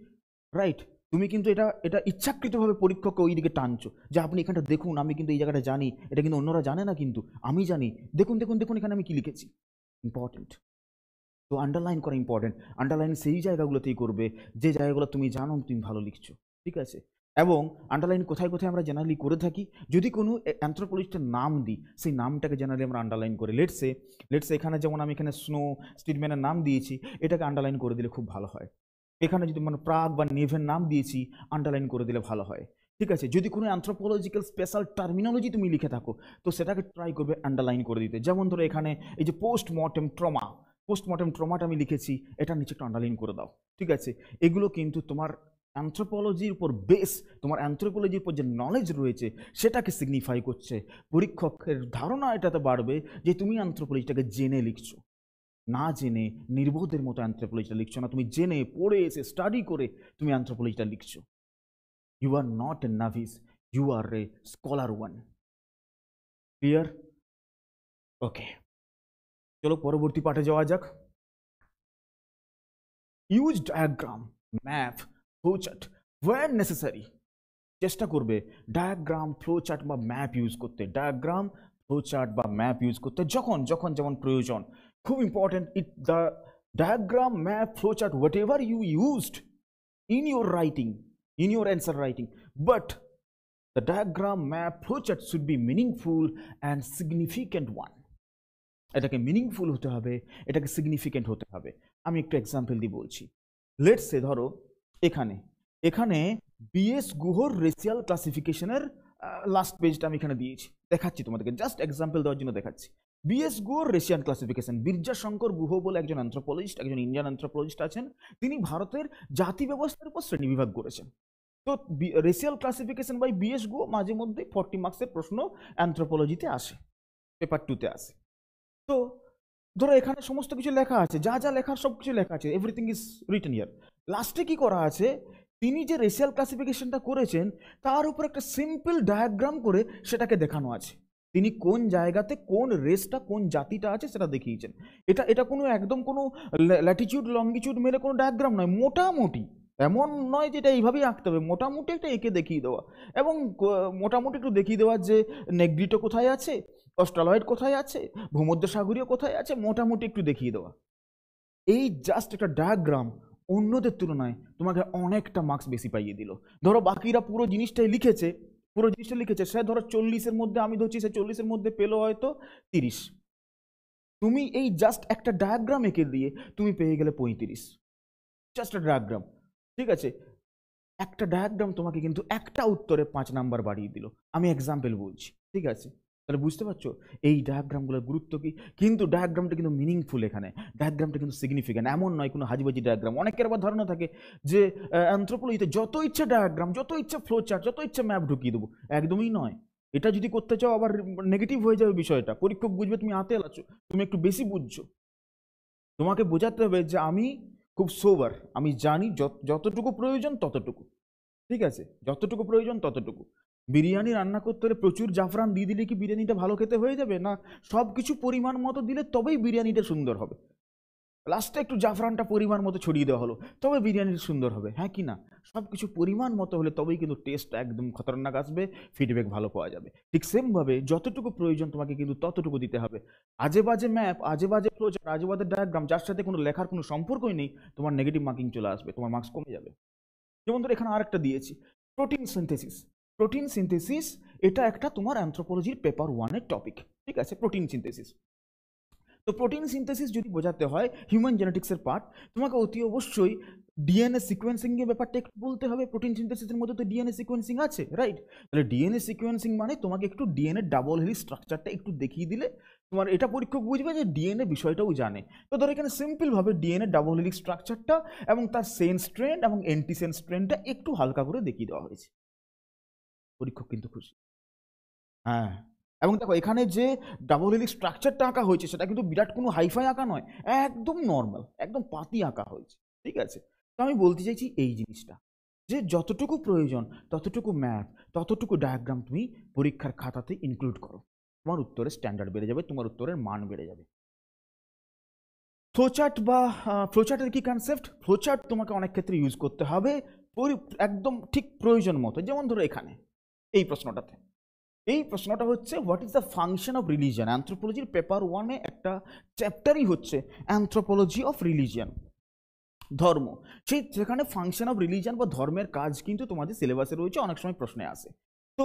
রাইট? তুমি কিন্তু এটা এটা ইচ্ছাকৃতভাবে পরীক্ষককে ওই দিকে টানছো যে আপনি এখানটা দেখুন, আমি কিন্তু এই জায়গাটা জানি, এটা কিন্তু অন্যরা জানে না, কিন্তু আমি জানি, দেখুন দেখুন দেখুন এখানে আমি কি লিখেছি। ইম্পর্টেন্ট। তো আন্ডারলাইন করা ইম্পর্টেন্ট। আন্ডারলাইন সেই জায়গাগুলোতেই করবে যে জায়গাগুলো তুমি জানো তুমি ভালো লিখছো, ঠিক আছে? এবং আন্ডারলাইন কোথায় কোথায় আমরা জেনারেলি করে থাকি, যদি কোনো অ্যানথ্রোপোলজিস্টের নাম দিই সেই নামটাকে জেনারেলি আমরা আন্ডারলাইন করি। লেটসে এখানে যেমন আমি এখানে স্নো স্টিডম্যানের নাম দিয়েছি, এটাকে আন্ডারলাইন করে দিলে খুব ভালো হয়। এখানে যদি মানে প্রাগ বা নেভের নাম দিয়েছি, আন্ডারলাইন করে দিলে ভালো হয়, ঠিক আছে? যদি কোনো অ্যানথ্রোপোলজিক্যাল স্পেশাল টার্মিনোলজি তুমি লিখে থাকো তো সেটাকে ট্রাই করবে আন্ডারলাইন করে দিতে। যেমন ধরো এখানে এই যে পোস্টমর্টেম ট্রমাটা আমি লিখেছি, এটার নিচে একটা আন্ডারলাইন করে দাও, ঠিক আছে? এগুলো কিন্তু তোমার অ্যানথ্রোপোলজির উপর তোমার অ্যানথ্রোপোলজির উপর যে নলেজ রয়েছে সেটাকে সিগনিফাই করছে। পরীক্ষকের ধারণা এটাতে বাড়বে যে তুমি অ্যানথ্রোপোলজিটাকে জেনে লিখছো, না জেনে নির্বোধের মতো অ্যানথ্রোপোলজিটা লিখছো না, তুমি জেনে পড়ে এসে স্টাডি করে তুমি অ্যানথ্রোপোলজিটা লিখছো। You are not a novice, you are a scholar one. Clear? Okay, চলো পরবর্তী পাঠে যাওয়া যাক। Use diagram, map, flowchart where necessary. চেষ্টা করবে ডায়াগ্রাম, ফ্লোচার্ট বা ম্যাপ ইউজ করতে, ডায়াগ্রাম, ফ্লোচার্ট বা ম্যাপ ইউজ করতে যখন যখন যেমন প্রয়োজন। খুব important, the diagram, map, flowchart, whatever you used in your writing, in your answer writing, but the diagram, map, flowchart should be meaningful and significant one. এটাকে meaningful হতে হবে, এটাকে সিগনিফিকেন্ট হতে হবে। আমি একটু এক্সাম্পল দিয়ে বলছি। লেটস সে ধরো এখানে এখানে বিএস গুহর রেশিয়াল ক্লাসিফিকেশনের লাস্ট পেজটা আমি এখানে দিয়েছি, দেখাচ্ছি তোমাদেরকে, জাস্ট এক্সাম্পল দেওয়ার জন্য দেখাচ্ছি। বিএস গুহর রেশিয়ান ক্লাসিফিকেশন, বিরজাশঙ্কর গুহ বলে একজন অ্যানথ্রোপোলজিস্ট, একজন ইন্ডিয়ান অ্যানথ্রোপোলজিস্ট আছেন, তিনি ভারতের জাতি ব্যবস্থার উপর শ্রেণীবিভাগ করেছেন। তো racial classification by BS Guha মাঝে মধ্যে 40 মার্কসের প্রশ্ন অ্যানথ্রোপোলজিতে আসে, পেপার 2-তে আসে। তো ধরো এখানে সমস্ত কিছু লেখা আছে, যা যা লেখার সব কিছু লেখা আছে, এভরিথিং ইজ রিটেন হিয়ার। লাস্টে কি করা আছে, তিনি যে রেশিয়াল ক্লাসিফিকেশনটা করেছেন তার উপর একটা সিম্পল ডায়াগ্রাম করে সেটাকে দেখানো আছে। তিনি কোন জায়গাতে কোন রেসটা কোন জাতিটা আছে সেটা দেখিয়েছেন। এটা কোনো একদম কোনো ল্যাটিটিউড লঙ্গিটিউড মেরে কোনো ডায়াগ্রাম নয়, মোটামুটি, এমন নয় যে এটা এইভাবেই আঁকতে হবে, মোটামুটি একটা এঁকে দেখিয়ে দেওয়া, এবং মোটামুটি একটু দেখিয়ে দেওয়া যে নেগ্রিটো কোথায় আছে, অস্ট্রালয়েড কোথায় আছে, ভূমধ্যসাগরীয় কোথায় আছে, মোটামুটি একটু দেখিয়ে দেওয়া। এই জাস্ট একটা ডায়াগ্রাম অন্যদের তুলনায় তোমাকে অনেকটা মার্কস বেশি পাইয়ে দিল। ধরো বাকিরা পুরো জিনিসটাই লিখেছে, সে ধরো 40-এর মধ্যে, আমি ধরছি সে 40-এর মধ্যে পেলো হয়তো 30, তুমি এই জাস্ট একটা ডায়াগ্রাম এঁকে দিয়ে তুমি পেয়ে গেলে 35, জাস্ট একটা ডায়াগ্রাম, ঠিক আছে? একটা ডায়াগ্রাম তোমাকে কিন্তু একটা উত্তরে 5 নাম্বার বাড়িয়ে দিল। আমি এক্সাম্পল বলছি, ঠিক আছে? তাহলে বুঝতে পারছো এই ডায়াগ্রামগুলোর গুরুত্ব কি। কিন্তু ডায়াগ্রামটা কিন্তু মিনিংফুল, এখানে ডায়াগ্রামটা কিন্তু সিগনিফিক্যান্ট, এমন নয় কোনো হাজিবাজি ডায়াগ্রাম। অনেকের আবার ধারণা থাকে যে অ্যানথ্রোপোলজিতে যত ইচ্ছে ডায়াগ্রাম, যত ইচ্ছে ফ্লোচার্ট, যত ইচ্ছে ম্যাপ ঢুকিয়ে দেবো, একদমই নয়। এটা যদি করতে চাও আবার নেগেটিভ হয়ে যাবে বিষয়টা, পরীক্ষক বুঝবে তুমি হাতে লাচ্ছ, তুমি একটু বেশি বুঝছো। তোমাকে বোঝাতে হবে যে আমি খুব সোবার, আমি জানি যতটুকু প্রয়োজন ততটুকু। ঠিক আছে, যতটুকু প্রয়োজন ততটুকু। বিরিয়ানি রান্না করতে হলে প্রচুর জাফরান দিয়ে দিলে কি বিরিয়ানিটা ভালো খেতে হয়ে যাবে? না, সব কিছু পরিমাণ মতো দিলে তবেই বিরিয়ানিটা সুন্দর হবে। লাস্টে একটু জাফরানটা পরিমাণ মতো ছড়িয়ে দেওয়া হলো, তবে বিরিয়ানিটা সুন্দর হবে, হ্যাঁ কি না? সব কিছু পরিমাণ মতো হলে তবেই কিন্তু টেস্টটা একদম খতরনাক আসবে, ফিডব্যাক ভালো পাওয়া যাবে। ঠিক সেমভাবে যতটুকু প্রয়োজন তোমাকে কিন্তু ততটুকু দিতে হবে। আজে বাজে ম্যাপ, আজে বাজে ফ্লোচার্ট, আজে বাজে ডায়াগ্রাম, যার সাথে কোনো লেখার কোনো সম্পর্কই নেই, তোমার নেগেটিভ মার্কিং চলে আসবে, তোমার মার্কস কমে যাবে। যেমন ধরো এখানে আরেকটা দিয়েছি, প্রোটিন সিনথেসিস। প্রোটিন সিনথেসিস এটা একটা তোমার অ্যানথ্রোপোলজির পেপার 1-এর টপিক, ঠিক আছে, প্রোটিন সিনথেসিস। তো প্রোটিন সিনথেসিস যদি বোঝাতে হয় হিউম্যান জেনেটিক্সের পার্ট, তোমাকে অতি অবশ্যই ডিএনএ সিকোয়েন্সিং এর ব্যাপারটা একটু বলতে হবে। প্রোটিন সিনথেসিসের মধ্যে তো ডিএনএ সিকোয়েন্সিং আছে, রাইট? তাহলে ডিএনএ সিকোয়েন্সিং মানে তোমাকে একটু ডিএনএ ডাবল হেলিক্স স্ট্রাকচারটা একটু দেখিয়ে দিলে তোমার এটা পরীক্ষক বুঝবে যে ডিএনএ বিষয়টাও জানে। তো ধরো এখানে সিম্পলভাবে ডিএনএ ডাবল হেলিক্স স্ট্রাকচারটা এবং তার সেন্স স্ট্রেন্ড এবং অ্যান্টিসেন্স স্ট্রেন্ডটা একটু হালকা করে দেখিয়ে দেওয়া হয়েছে, পরীক্ষক কিন্তু খুশি। হ্যাঁ, এবং দেখো এখানে যে ডাবল হেলিক্স স্ট্রাকচারটা আঁকা হয়েছে সেটা কিন্তু বিরাট কোনো হাইফাই আঁকা নয়, একদম নর্মাল, একদম পাতি আঁকা হয়েছে, ঠিক আছে? তো আমি বলতে চাইছি এই জিনিসটা, যে যতটুকু প্রয়োজন ততটুকু ম্যাথ, ততটুকু ডায়াগ্রাম তুমি পরীক্ষার খাতাতে ইনক্লুড করো, তোমার উত্তরের স্ট্যান্ডার্ড বেড়ে যাবে, তোমার উত্তরের মান বেড়ে যাবে। ফ্লোচার্ট বা ফ্লোচার্টের কি কনসেপ্ট? ফ্লোচার্ট তোমাকে অনেক ক্ষেত্রে ইউজ করতে হবে একদম ঠিক প্রয়োজন মতো। যেমন ধরো এখানে এই প্রশ্নটাতে, এই প্রশ্নটা হচ্ছে what is the function of religion. অ্যানথ্রোপোলজির পেপার 1-এ একটা চ্যাপ্টারই হচ্ছে অ্যানথ্রোপোলজি অফ রিলিজিয়ান, ধর্ম। সেই সেখানে ফাংশন অফ রিলিজিয়ান বা ধর্মের কাজ কিন্তু তোমাদের সিলেবাসে রয়েছে, অনেক সময় প্রশ্নে আসে। তো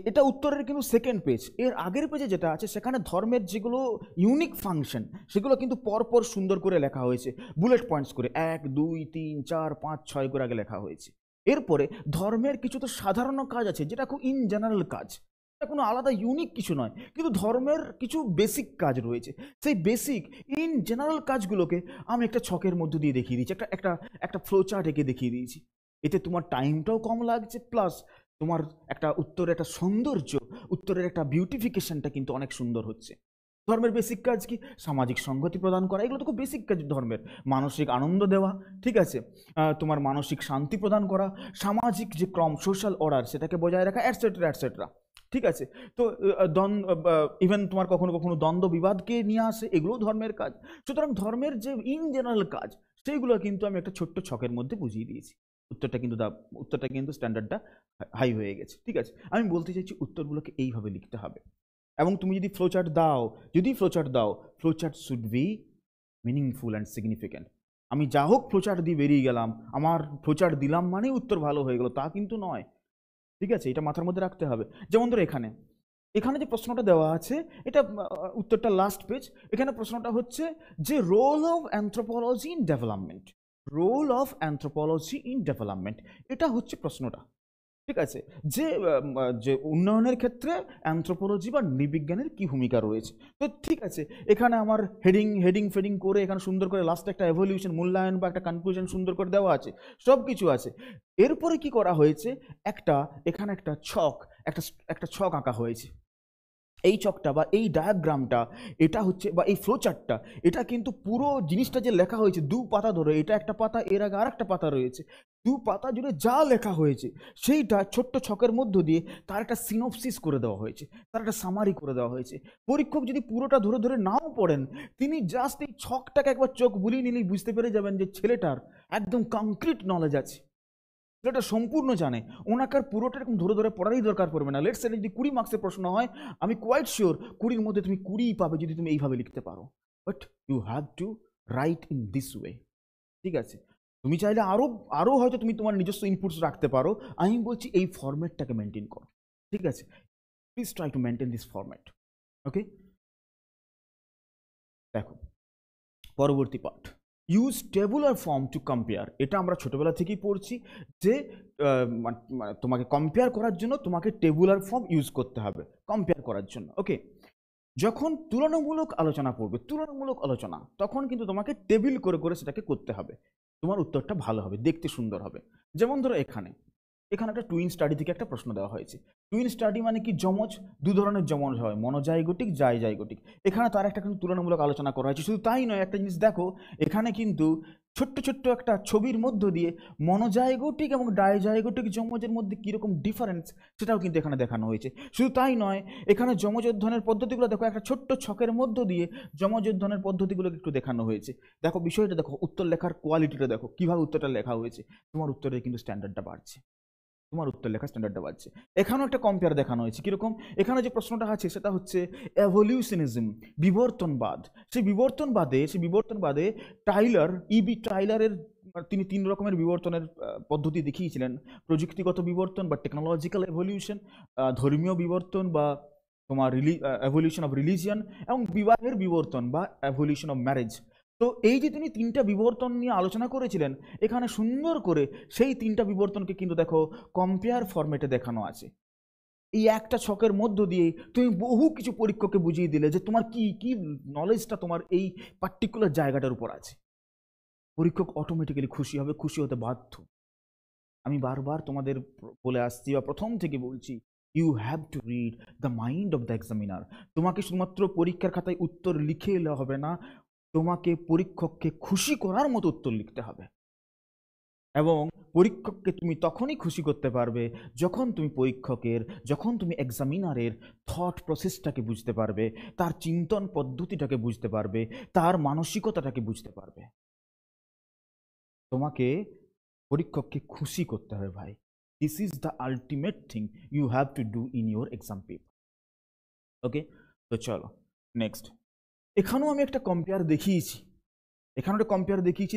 এটা উত্তরের কিন্তু সেকেন্ড পেজ। এর আগের পেজে যেটা আছে সেখানে ধর্মের যেগুলো ইউনিক ফাংশন সেগুলো কিন্তু পরপর সুন্দর করে লেখা হয়েছে, বুলেট পয়েন্টস করে 1 2 3 4 5 6 করে আগে লেখা হয়েছে। এরপরে ধর্মের কিছু তো সাধারণ কাজ আছে যেটা খুব ইন জেনারেল কাজ, এটা কোনো আলাদা ইউনিক কিছু নয়, কিন্তু ধর্মের কিছু বেসিক কাজ রয়েছে। সেই বেসিক ইন জেনারেল কাজগুলোকে আমি একটা ছকের মধ্যে দিয়ে দেখিয়ে দিয়েছি, একটা একটা একটা ফ্লো চার্ট এঁকে দেখিয়ে দিয়েছি। এতে তোমার টাইমটাও কম লাগছে, প্লাস তোমার একটা উত্তরের একটা সৌন্দর্য, উত্তরের একটা বিউটিফিকেশনটা কিন্তু অনেক সুন্দর হচ্ছে। ধর্মের বেসিক কাজ কি? সামাজিক সংহতি প্রদান করা, এগুলো তো খুব বেসিক কাজ ধর্মের। মানসিক আনন্দ দেওয়া, ঠিক আছে, তোমার মানসিক শান্তি প্রদান করা, সামাজিক যে ক্রম সোশ্যাল অর্ডার সেটাকে বজায় রাখা, অ্যাটসেট্রা অ্যাটসেট্রা, ঠিক আছে। তো ইভেন তোমার কখনো কখনো দ্বন্দ্ব বিবাদকে নিয়ে আসে, এগুলোও ধর্মের কাজ। সুতরাং ধর্মের যে ইন জেনারেল কাজ সেইগুলো কিন্তু আমি একটা ছোট্ট ছকের মধ্যে বুঝিয়ে দিয়েছি। উত্তরটা কিন্তু স্ট্যান্ডার্ডটা হাই হয়ে গেছে, ঠিক আছে। আমি বলতে চাইছি উত্তরগুলোকে এইভাবে লিখতে হবে। এবং তুমি যদি ফ্লোচার্ট দাও, flowchart should be meaningful and significant. আমি যা হোক ফ্লোচার্ট দিয়ে বেরিয়ে গেলাম, আমার ফ্লোচার্ট দিলাম মানে উত্তর ভালো হয়ে গেল, তা কিন্তু নয়, ঠিক আছে? এটা মাথার মধ্যে রাখতে হবে। যেমন ধরো এখানে এখানে যে প্রশ্নটা দেওয়া আছে এটা উত্তরটা লাস্ট পেজ। এখানে প্রশ্নটা হচ্ছে যে role of anthropology in development, role of anthropology in development, এটা হচ্ছে প্রশ্নটা, ঠিক আছে। যে যে উন্নয়নের ক্ষেত্রে অ্যানথ্রোপোলজি বা নৃবিজ্ঞানের কি ভূমিকা রয়েছে। তো ঠিক আছে, এখানে আমার হেডিং ফেডিং করে এখানে সুন্দর করে লাস্টে একটা এভলিউশন মূল্যায়ন বা একটা কনক্লুশন সুন্দর করে দেওয়া আছে, সব কিছু আছে। এরপরে কি করা হয়েছে, এখানে একটা ছক, একটা ছক আঁকা হয়েছে। এই ছকটা বা এই ডায়াগ্রামটা, এটা হচ্ছে বা এই ফ্লোচার্টটা, এটা কিন্তু পুরো জিনিসটা যে লেখা হয়েছে 2 পাতা ধরে, এটা একটা পাতা, এর আগে আর একটা পাতা রয়েছে, 2 পাতা জুড়ে যা লেখা হয়েছে সেইটা ছোট্ট ছকের মধ্য দিয়ে তার একটা সিনোপসিস করে দেওয়া হয়েছে, তার একটা সামারি করে দেওয়া হয়েছে। পরীক্ষক যদি পুরোটা ধরে ধরে নাও পড়েন, তিনি জাস্ট এই ছকটাকে একবার চোখ বুলিয়ে নিলেই বুঝতে পেরে যাবেন যে ছেলেটার একদম কংক্রিট নলেজ আছে, এটা সম্পূর্ণ জানে। ওনাকে আর পুরোটা এরকম ধরে ধরে পড়ারই দরকার পড়বে না। লেটস সে যদি 20 মার্কসের প্রশ্ন হয়, আমি কোয়াইট শিওর 20-র মধ্যে তুমি 20 পাবে যদি তুমি এইভাবে লিখতে পারো। But you have to write in this way, ঠিক আছে। তুমি চাইলে আরো আরো হয়তো তুমি তোমার নিজস্ব ইনপুটস রাখতে পারো, আমি বলছি এই ফরম্যাটটাকে মেনটেন করো, ঠিক আছে। Please try to maintain this format, okay. দেখো পরবর্তী part, use tabular form to compare. এটা আমরা ছোটবেলা থেকেই পড়ছি যে তোমাকে কম্পেয়ার করার জন্য তোমাকে টেবুলার ফর্ম ইউজ করতে হবে কম্পেয়ার করার জন্য, ওকে। যখন তুলনামূলক আলোচনা পড়বে, তুলনামূলক আলোচনা, তখন কিন্তু তোমাকে টেবিল করে করে সেটাকে করতে হবে, তোমার উত্তরটা ভালো হবে, দেখতে সুন্দর হবে। যেমন ধরো এখানে একটা টুইন স্টাডি থেকে একটা প্রশ্ন দেওয়া হয়েছে। টুইন স্টাডি মানে কি? যমজ, দু ধরনের যমজ হয়, মনোজাইগোটিক, জাইগোটিক। এখানে তার একটা কিন্তু তুলনামূলক আলোচনা করা হয়েছে। শুধু তাই নয়, একটা জিনিস দেখো, এখানে কিন্তু ছোট্ট ছোট্ট একটা ছবির মধ্য দিয়ে মনোজাইগোটিক এবং ডাইজাইগোটিক যমজের মধ্যে কীরকম ডিফারেন্স সেটাও কিন্তু এখানে দেখানো হয়েছে। শুধু তাই নয়, এখানে যমজ অধ্যয়নের পদ্ধতিগুলো দেখো, একটা ছোট্ট ছকের মধ্য দিয়ে যমজ অধ্যয়নের পদ্ধতিগুলোকে একটু দেখানো হয়েছে। দেখো বিষয়টা দেখো, উত্তর লেখার কোয়ালিটিটা দেখো, কীভাবে উত্তরটা লেখা হয়েছে। তোমার উত্তরের কিন্তু স্ট্যান্ডার্ডটা বাড়ছে, তোমার উত্তর লেখার স্ট্যান্ডার্ডটা বাড়ছে। এখানেও একটা কম্পেয়ার দেখানো হয়েছে। কীরকম? এখানে যে প্রশ্নটা আছে সেটা হচ্ছে এভলিউশনিজম, বিবর্তনবাদ। সেই বিবর্তনবাদে টাইলার, টাইলারের তিনি 3 রকমের বিবর্তনের পদ্ধতি দেখিয়েছিলেন। প্রযুক্তিগত বিবর্তন বা টেকনোলজিক্যাল এভলিউশন, ধর্মীয় বিবর্তন বা তোমার এভলিউশন অফ রিলিজিয়ন, এবং বিবাহের বিবর্তন বা এভলিউশন অফ ম্যারেজ। তো এই যে তিনি 3টা বিবর্তন নিয়ে আলোচনা করেছিলেন, এখানে সুন্দর করে সেই 3টা বিবর্তনকে কিন্তু দেখো কম্পেয়ার ফরম্যাটে দেখানো আছে। এই একটা ছকের মধ্য দিয়ে তুমি বহু কিছু পরীক্ষককে বুঝিয়ে দিলে যে তোমার কি কি নলেজটা তোমার এই পার্টিকুলার জায়গাটার উপর আছে। পরীক্ষক অটোমেটিক্যালি খুশি হবে, খুশি হতে বাধ্য। আমি বারবার তোমাদের বলে আসছি বা প্রথম থেকে বলছি, you have to read the mind of the examiner. তোমাকে শুধুমাত্র পরীক্ষার খাতায় উত্তর লিখে এলে হবে না, তোমাকে পরীক্ষককে খুশি করার মতো উত্তর লিখতে হবে। এবং পরীক্ষককে তুমি তখনই খুশি করতে পারবে যখন তুমি এক্সামিনারের থট প্রসেসটাকে বুঝতে পারবে, তার চিন্তন পদ্ধতিটাকে বুঝতে পারবে, তার মানসিকতাটাকে বুঝতে পারবে। তোমাকে পরীক্ষককে খুশি করতে হবে ভাই। This is the ultimate thing you have to do in your exam paper. Okay, তো চলো নেক্সট। এখানেও আমি একটা কম্পেয়ার দেখিয়েছি,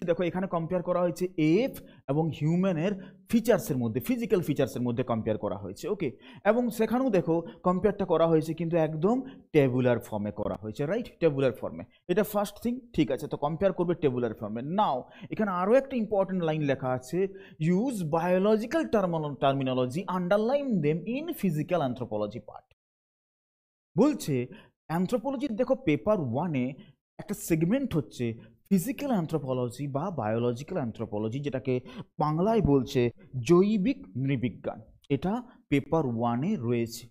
দেখো এখানে কম্পেয়ার করা হয়েছে এফ এবং হিউম্যানের ফিচার্সের মধ্যে, ফিজিক্যাল ফিচার্সের মধ্যে কম্পেয়ার করা হয়েছে। ওকে, এবং সেখানেও দেখো কম্পেয়ারটা করা হয়েছে কিন্তু একদম টেবুলার ফর্মে করা হয়েছে, রাইট? টেবুলার ফর্মে, এটা ফার্স্ট থিং। ঠিক আছে, তো কম্পেয়ার করবে টেবুলার ফর্মে। নাও এখানে আরও একটা ইম্পর্টেন্ট লাইন লেখা আছে, use biological terminology, underline them in physical anthropology part. বলছে অ্যানথ্রোপোলজির দেখো পেপার 1-এ একটা সেগমেন্ট হচ্ছে ফিজিক্যাল অ্যানথ্রোপোলজি বা বায়োলজিক্যাল অ্যানথ্রোপোলজি, যেটাকে বাংলায় বলছে জৈবিক নৃবিজ্ঞান। এটা পেপার 1-এ রয়েছে।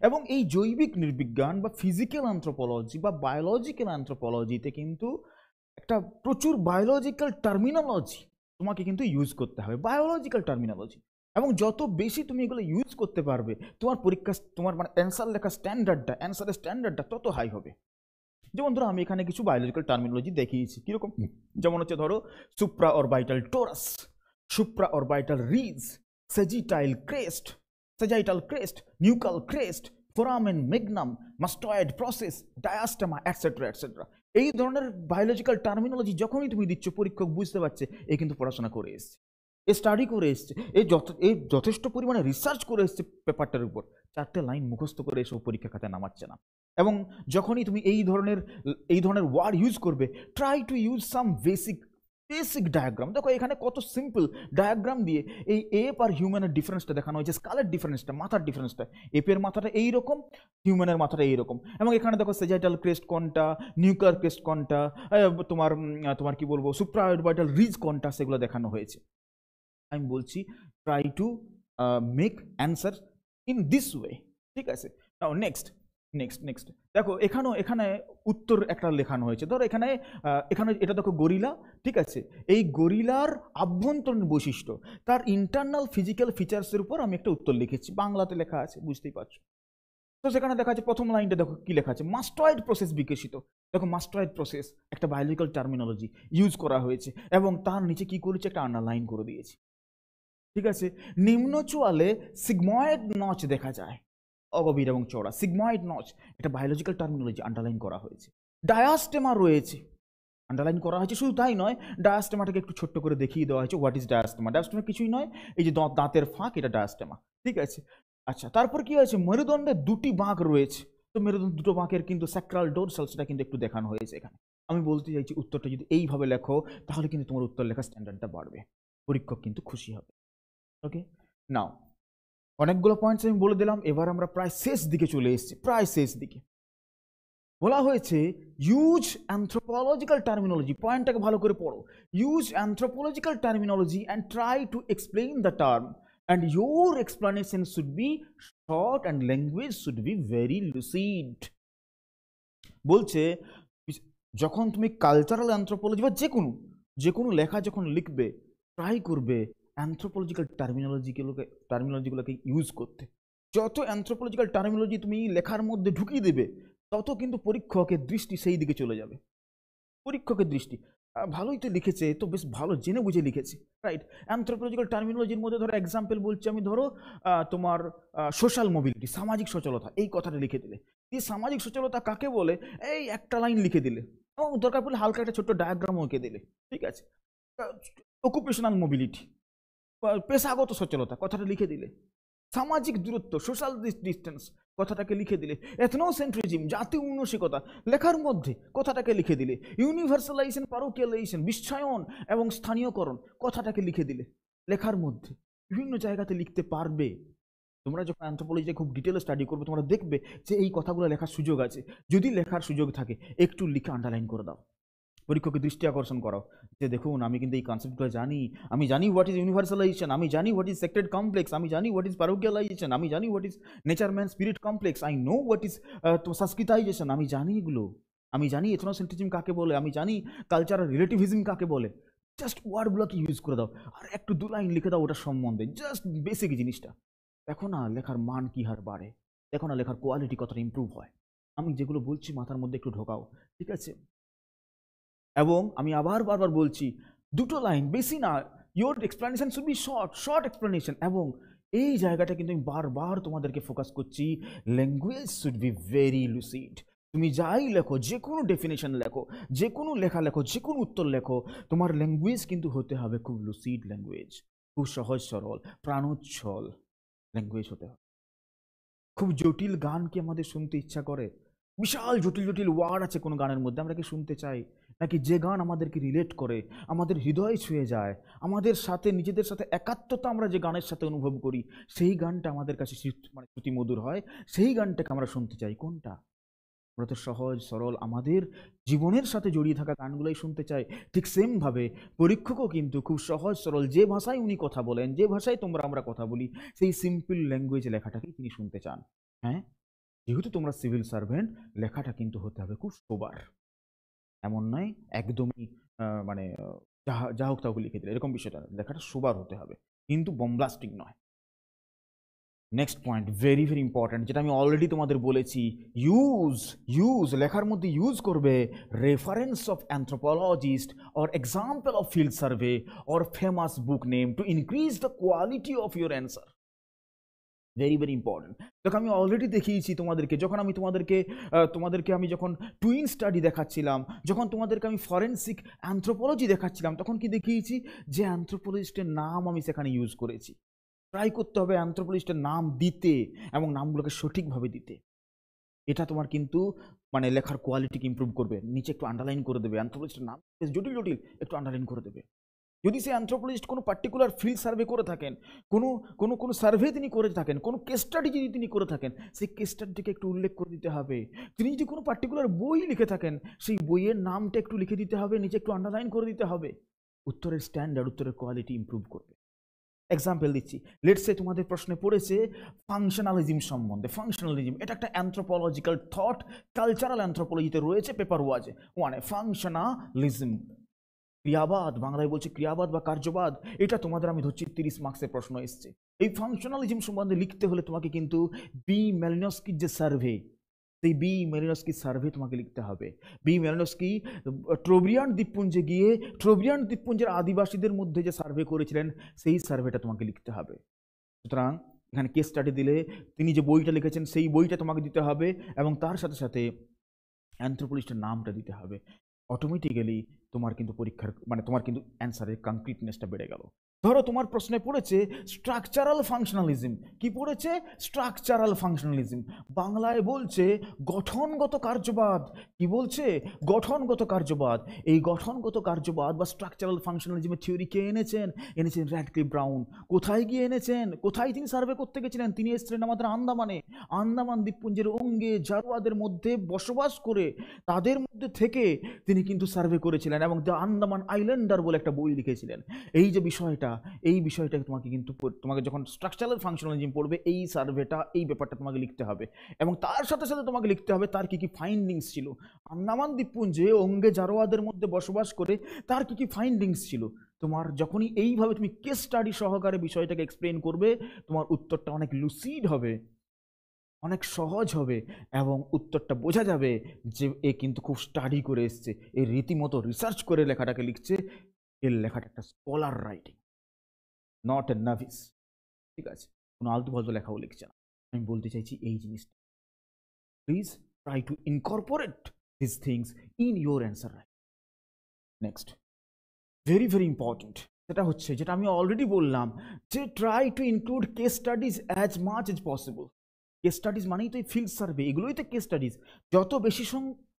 এবং এই জৈবিক নৃবিজ্ঞান বা ফিজিক্যাল অ্যানথ্রোপোলজি বা বায়োলজিক্যাল অ্যানথ্রোপোলজিতে কিন্তু একটা প্রচুর বায়োলজিক্যাল টার্মিনোলজি তোমাকে কিন্তু ইউজ করতে হবে, বায়োলজিক্যাল টার্মিনোলজি। এবং যত বেশি তুমি এগুলো ইউজ করতে পারবে, তোমার মানে অ্যান্সার লেখার অ্যান্সারের স্ট্যান্ডার্ডটা তত হাই হবে। যেমন ধরো আমি এখানে কিছু বায়োলজিক্যাল টার্মিনোলজি দেখিয়েছি। কীরকম? যেমন হচ্ছে ধরো supra orbital torus, supra orbital ridge, sagittal crest, nuchal crest, foramen magnum, mastoid process, diastema, etcetera etcetera. এই ধরনের বায়োলজিক্যাল টার্মিনোলজি যখনই তুমি দিচ্ছ, পরীক্ষক বুঝতে পারছে এ কিন্তু পড়াশোনা করে এসছে, এ স্টাডি করে এসছে, এ যথেষ্ট পরিমাণে রিসার্চ করে এসছে পেপারটার উপর। 4টে লাইন মুখস্থ করে এসব পরীক্ষা খাতায় নামাচ্ছে না। এবং যখনই তুমি এই ধরনের ওয়ার্ড ইউজ করবে, try to use some basic diagram. দেখো এখানে কত সিম্পল ডায়াগ্রাম দিয়ে এই এপ আর হিউম্যানের ডিফারেন্সটা দেখানো হয়েছে, স্কালের ডিফারেন্সটা, মাথার ডিফারেন্সটা। এপের মাথাটা এইরকম, হিউম্যানের মাথাটা এইরকম। এবং এখানে দেখো সেজাইটাল ক্রেস্ট কোনটা, নিউক্লিয়ার ক্রেস্ট কোনটা, তোমার কি বলবো সুপ্রাঅরবাইটাল রিজ কোনটা, সেগুলো দেখানো হয়েছে। আমি বলছি try to make answer in this way. ঠিক আছে, নাও নেক্সট দেখো এখানে উত্তর একটা লেখানো হয়েছে। ধরো এখানে এটা দেখো গরিলা। ঠিক আছে, এই গরিলার আভ্যন্তরীণ বৈশিষ্ট্য, তার ইন্টারনাল ফিজিক্যাল ফিচার্সের উপর আমি একটা উত্তর লিখেছি, বাংলাতে লেখা আছে, বুঝতেই পারছো। তো সেখানে দেখা আছে প্রথম লাইনটা দেখো কি লেখা আছে, মাস্টয়েড প্রসেস বিকশিত। দেখো মাস্টয়েড প্রসেস একটা বায়োলজিক্যাল টার্মিনোলজি ইউজ করা হয়েছে, এবং তার নিচে কি করেছে, একটা আন্ডারলাইন করে দিয়েছি। ঠিক আছে, নিম্ন চোয়ালে সিগময়েড নচ দেখা যায়, অগভীর এবং চওড়া, সিগময়েড নচ, এটা বায়োলজিক্যাল টার্মিনোলজি আন্ডারলাইন করা হয়েছে। ডায়াস্টেমা রয়েছে, আন্ডারলাইন করা হয়েছে। শুধু তাই নয়, ডায়াস্টেমাটাকে একটু ছোট্ট করে দেখিয়ে দেওয়া হয়েছে, হোয়াট ইজ ডায়াস্টেমা। ডায়াস্টেমা কিছুই নয়, এই যে দাঁতের ফাঁক, এটা ডায়াস্টেমা। ঠিক আছে, আচ্ছা, তারপর কি হয়েছে, মেরুদণ্ডে 2টি বাঁক রয়েছে। তো মেরুদণ্ড 2টো বাঁকের কিন্তু স্যাক্রাল ডোরসাল, সেটা কিন্তু একটু দেখানো হয়েছে এখানে। আমি বলতে চাইছি উত্তরটা যদি এইভাবে লেখো, তাহলে কিন্তু তোমার উত্তর লেখার স্ট্যান্ডার্ডটা বাড়বে, পরীক্ষক কিন্তু খুশি হবে। ওকে, নাও অনেকগুলো পয়েন্টস আমি বলে দিলাম, এবার আমরা প্রায় শেষ দিকে চলে এসেছি, প্রায় শেষ দিকে। বলা হয়েছে ইউজ অ্যানথ্রোপোলজিক্যাল টার্মিনোলজি, পয়েন্টটাকে ভালো করে পড়ো, use anthropological terminology and try to explain the term and your explanation should be short and language should be very lucid. বলছে যখন তুমি কালচারাল অ্যানথ্রোপোলজি বা যে কোনো লেখা যখন লিখবে ট্রাই করবে অ্যানথ্রোপোলজিক্যাল টার্মিনোলজিগুলোকে ইউজ করতে। যত অ্যানথ্রোপোলজিক্যাল টার্মিনোলজি তুমি লেখার মধ্যে ঢুকিয়ে দেবে তত কিন্তু পরীক্ষকের দৃষ্টি সেই দিকে চলে যাবে। পরীক্ষকের দৃষ্টি ভালোই তো লিখেছে, তো বেশ ভালো জেনে বুঝে লিখেছে, রাইট। অ্যানথ্রোপোলজিক্যাল টার্মিনোলজির মধ্যে ধরো এক্সাম্পল বলছি আমি, ধরো তোমার সোশ্যাল মোবিলিটি, সামাজিক সচলতা, এই কথাটা লিখে দিলে। এই সামাজিক সচলতা কাকে বলে এই একটা লাইন লিখে দিলে, এবং দরকার পড়লে হালকা একটা ছোট্ট ডায়াগ্রামও এঁকে দিলে, ঠিক আছে। অকুপেশনাল মোবিলিটি, পেশাগত সচলতা কথাটা লিখে দিলে। সামাজিক দূরত্ব, সোশ্যাল ডিস্টেন্স কথাটাকে লিখে দিলে। এথনোসেন্ট্রিজম, জাতি উন্নসিকতা লেখার মধ্যে কথাটাকে লিখে দিলে। ইউনিভার্সালাইজেশন, প্যারোকিয়ালাইজেশন, বিশ্বায়ন এবং স্থানীয়করণ কথাটাকে লিখে দিলে লেখার মধ্যে। বিভিন্ন জায়গাতে লিখতে পারবে। তোমরা যখন অ্যানথ্রোপোলজিতে খুব ডিটেলে স্টাডি করবে তোমরা দেখবে যে এই কথাগুলো লেখার সুযোগ আছে। যদি লেখার সুযোগ থাকে একটু লিখে আন্ডারলাইন করে দাও, পরীক্ষকের দৃষ্টি আকর্ষণ করাও যে দেখুন আমি কিন্তু এই কনসেপ্টগুলো জানি, আমি জানি হোয়াট ইজ ইউনিভার্সালাইজেশন, আমি জানি হোয়াট ইজ সেক্রেড কমপ্লেক্স, আমি জানি হোয়াট ইজ প্যারোকিয়ালাইজেশন, আমি জানি what is nature man spirit complex, I know what is Sanskritization, আমি জানি এগুলো, আমি জানি এথনোসেন্ট্রিজম কাকে বলে, আমি জানি কালচারাল রিলেটিভিজম কাকে বলে। জাস্ট ওয়ার্ডগুলোকে ইউজ করে দাও আর একটু 2 লাইন লিখে দাও ওটার সম্বন্ধে, জাস্ট বেসিক জিনিসটা। দেখো না লেখার মান কী হার বাড়ে, দেখো না লেখার কোয়ালিটি কতটা ইম্প্রুভ হয়। আমি যেগুলো বলছি মাথার মধ্যে একটু ঢোকাও, ঠিক আছে। এবং আমি আবার বারবার বলছি 2 লাইন, বেশি না। Your explanation should be short explanation. এবং এই জায়গাটা কিন্তু আমি বারবার তোমাদেরকে ফোকাস করছি, language should be very lucid. তুমি যাই লেখো, যে কোনো ডেফিনেশন লেখো, যে কোনো লেখা লেখো, যে কোনো উত্তর লেখো, তোমার ল্যাঙ্গুয়েজ কিন্তু হতে হবে খুব লুসিড ল্যাঙ্গুয়েজ, খুব সহজ সরল প্রাণোচ্ছল ল্যাঙ্গুয়েজ হতে হবে। খুব জটিল গান কি আমাদের শুনতে ইচ্ছা করে? বিশাল জটিল জটিল ওয়ার্ড আছে কোনো গানের মধ্যে, আমরা কি শুনতে চাই? নাকি যে গান আমাদেরকে রিলেট করে, আমাদের হৃদয় ছুঁয়ে যায়, আমাদের সাথে নিজেদের সাথে একাত্মতা আমরা যে গানের সাথে অনুভব করি, সেই গানটা আমাদের কাছে মানে শ্রুতিমধুর হয়, সেই গানটাকে আমরা শুনতে চাই। কোনটা? আমরা তো সহজ সরল আমাদের জীবনের সাথে জড়িয়ে থাকা গানগুলোই শুনতে চাই। ঠিক সেমভাবে পরীক্ষকও কিন্তু খুব সহজ সরল যে ভাষায় উনি কথা বলেন, যে ভাষায় আমরা কথা বলি, সেই সিম্পল ল্যাঙ্গুয়েজ লেখাটাকেই তিনি শুনতে চান। হ্যাঁ, যেহেতু তোমরা সিভিল সার্ভেন্ট, লেখাটা কিন্তু হতে হবে খুব সোবার। এমন নয় একদমই মানে যা হোক তাও লিখে দিলে, এরকম বিষয়টা। লেখাটা সোবার হতে হবে, কিন্তু বমব্লাস্টিং নয়। Next point very very important, যেটা আমি অলরেডি তোমাদের বলেছি, ইউজ লেখার মধ্যে ইউজ করবে reference of anthropologist or example of field survey or famous book name to increase the quality of your answer. Very very important. দেখো আমি অলরেডি দেখিয়েছি তোমাদেরকে, যখন আমি তোমাদেরকে আমি যখন টুইন স্টাডি দেখাচ্ছিলাম, যখন তোমাদেরকে আমি ফরেন্সিক অ্যানথ্রোপোলজি দেখাচ্ছিলাম, তখন কি দেখিয়েছি যে অ্যানথ্রোপোলজিস্টের নাম আমি সেখানে ইউজ করেছি। ট্রাই করতে হবে অ্যানথ্রোপোলজিস্টের নাম দিতে এবং নামগুলোকে সঠিকভাবে দিতে। এটা তোমার কিন্তু মানে লেখার কোয়ালিটিকে ইম্প্রুভ করবে। নিচে একটু আন্ডারলাইন করে দেবে, অ্যানথ্রোপোলজিস্টের নাম জটিল জটিল একটু আন্ডারলাইন করে দেবে। যদি সে অ্যানথ্রোপোলজিস্ট কোনো পার্টিকুলার ফিল্ড সার্ভে করে থাকেন, কোনো সার্ভে তিনি করে থাকেন, কোনো কেস স্টাডি যদি তিনি করে থাকেন, সেই কেস স্টাডিটিকে একটু উল্লেখ করে দিতে হবে। তিনি যদি কোনো পার্টিকুলার বই লিখে থাকেন, সেই বইয়ের নামটা একটু লিখে দিতে হবে, নিচে একটু আন্ডারলাইন করে দিতে হবে। উত্তরের স্ট্যান্ডার্ড, উত্তরের কোয়ালিটি ইম্প্রুভ করবে। এক্সাম্পল দিচ্ছি, লেটস সে তোমাদের প্রশ্নে পড়েছে ফাংশনালিজম সম্বন্ধে। ফাংশনালিজম এটা একটা অ্যানথ্রোপোলজিক্যাল থট, কালচারাল অ্যানথ্রোপোলজিতে রয়েছে পেপার ওয়ানে ফাংশনালিজম। ক্রিয়াবাদ, বাংলায় বলছে ক্রিয়াবাদ বা কার্যবাদ। এটা তোমাদের আমি ধরছি 30 মার্কসের প্রশ্ন এসছে। এই ফাংশনালিজম সম্বন্ধে লিখতে হলে তোমাকে কিন্তু বি মেলিনস্কির যে সার্ভে, সেই বি মেলিনস্কি সার্ভে তোমাকে লিখতে হবে। বি মেলিনস্কি ট্রোব্রিয়ান দ্বীপপুঞ্জে গিয়ে ট্রোব্রিয়ান দ্বীপপুঞ্জের আদিবাসীদের মধ্যে যে সার্ভে করেছিলেন, সেই সার্ভেটা তোমাকে লিখতে হবে। সুতরাং এখানে কেস স্টাডি দিলে তিনি যে বইটা লিখেছেন সেই বইটা তোমাকে দিতে হবে, এবং তার সাথে সাথে অ্যানথ্রোপোলজিস্টের নামটা দিতে হবে। অটোমেটিক্যালি তোমার কিন্তু পরীক্ষার মানে তোমার কিন্তু অ্যান্সারের কংক্রিটনেসটা বেড়ে গেল। ধরো তোমার প্রশ্নে পড়েছে স্ট্রাকচারাল ফাংশনালিজম। কি পড়েছে? Structural functionalism. বাংলায় বলছে গঠনগত কার্যবাদ। কি বলছে? গঠনগত কার্যবাদ। এই গঠনগত কার্যবাদ বা স্ট্রাকচারাল ফাংশনালিজমের থিওরি কে এনেছেন? Radcliffe brown. কোথায় গিয়ে এনেছেন? কোথায় তিনি সার্ভে করতে গেছিলেন? তিনি এসেছিলেন আমাদের আন্দামানে। আন্দামান দ্বীপপুঞ্জের ওঙ্গে জারোয়াদের মধ্যে বসবাস করে তাদের মধ্যে থেকে তিনি কিন্তু সার্ভে করেছিলেন। লিখেছিলেন এবং দ্য আন্দামান আইল্যান্ডার বলে একটা বই লিখেছিলেন। এই যে বিষয়টা, এই বিষয়টা তোমাকে কিন্তু তোমাকে যখন স্ট্রাকচারাল ফাংশনালিজম পড়বে, এই সার্ভেটা, এই ব্যাপারটা তোমাকে লিখতে হবে এবং তার সাথে সাথে তোমাকে লিখতে হবে তার কি কি ফাইন্ডিংস ছিল। আন্দামান দ্বীপপুঞ্জে ওঙ্গে জারোয়াদের মধ্যে বসবাস করে তার কি কি ফাইন্ডিংস ছিল। তোমার যখনই এইভাবে তুমি কেস স্টাডি সহকারে বিষয়টাকে এক্সপ্লেন করবে, তোমার উত্তরটা অনেক লুসিড হবে, অনেক সহজ হবে এবং উত্তরটা বোঝা যাবে যে এ কিন্তু খুব স্টাডি করে এসছে, এ রীতিমতো রিসার্চ করে লেখাটাকে লিখছে, এর লেখাটা একটা স্কলার রাইটিং, নট এ নাভিস। ঠিক আছে, কোনো আলতু ফালতু লেখাও লিখছে না। আমি বলতে চাইছি এই জিনিসটা, please try two incorporate this things in your answer writing. Next, very very important, সেটা হচ্ছে যেটা আমি অলরেডি বললাম, যে try to include case studies as much as possible. Case studies মানেই তো এই ফিল্ড সার্ভে, এগুলোই তো কেস স্টাডিজ। যত বেশি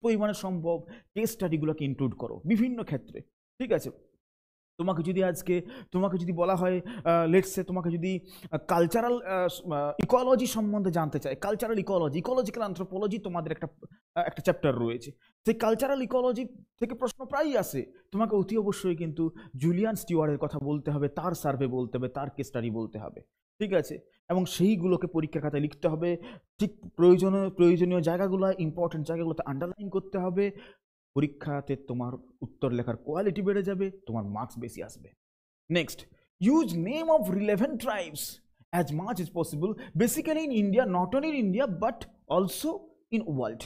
পরিমাণে সম্ভব কেস স্টাডিগুলোকে ইনক্লুড করো বিভিন্ন ক্ষেত্রে। ঠিক আছে, তোমাকে যদি বলা হয় লেটসে তোমাকে যদি কালচারাল ইকোলজি সম্বন্ধে জানতে চায়, কালচারাল ইকোলজি, ইকোলজিক্যাল অ্যানথ্রোপোলজি তোমাদের একটা চ্যাপ্টার রয়েছে, সেই কালচারাল ইকোলজি থেকে প্রশ্ন প্রায়ই আসে। তোমাকে অতি অবশ্যই কিন্তু জুলিয়ান স্টিওয়ার্টের কথা বলতে হবে, তার সার্ভে বলতে হবে, তার কেস স্টাডি বলতে হবে। ঠিক আছে, এবং সেইগুলোকে পরীক্ষার খাতায় লিখতে হবে, ঠিক প্রয়োজনীয় জায়গাগুলো, ইম্পর্টেন্ট জায়গাগুলোতে আন্ডারলাইন করতে হবে। পরীক্ষাতে তোমার উত্তর লেখার কোয়ালিটি বেড়ে যাবে, তোমার মার্কস বেশি আসবে। Next, use name of relevant tribes as much as possible, basically in India, not only in India but also in world.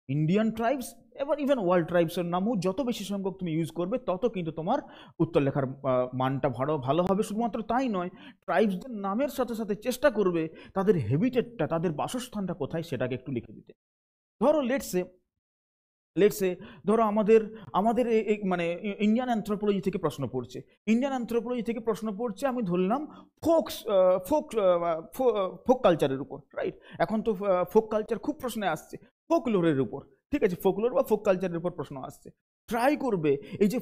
Indian tribes এবার ইভেন ওয়ার্ল্ড ট্রাইবসের নামও যত বেশি সংখ্যক তুমি ইউজ করবে, তত কিন্তু তোমার উত্তর লেখার মানটা ভালো হবে। শুধুমাত্র তাই নয়, ট্রাইবসদের নামের সাথে সাথে চেষ্টা করবে তাদের হেবিটেটটা, তাদের বাসস্থানটা কোথায় সেটাকে একটু লিখে দিতে। ধরো লেটসে ধরো আমাদের মানে ইন্ডিয়ান অ্যানথ্রোপোলজি থেকে প্রশ্ন পড়ছে, আমি ধরলাম ফোক কালচারের উপর, রাইট? এখন তো ফোক কালচার খুব প্রশ্নে আসছে, ফোকলোরের উপর। ঠিক আছে, ফোকলোর বা ফোক কালচারের উপর প্রশ্ন আসছে। ট্রাই করবে এই যে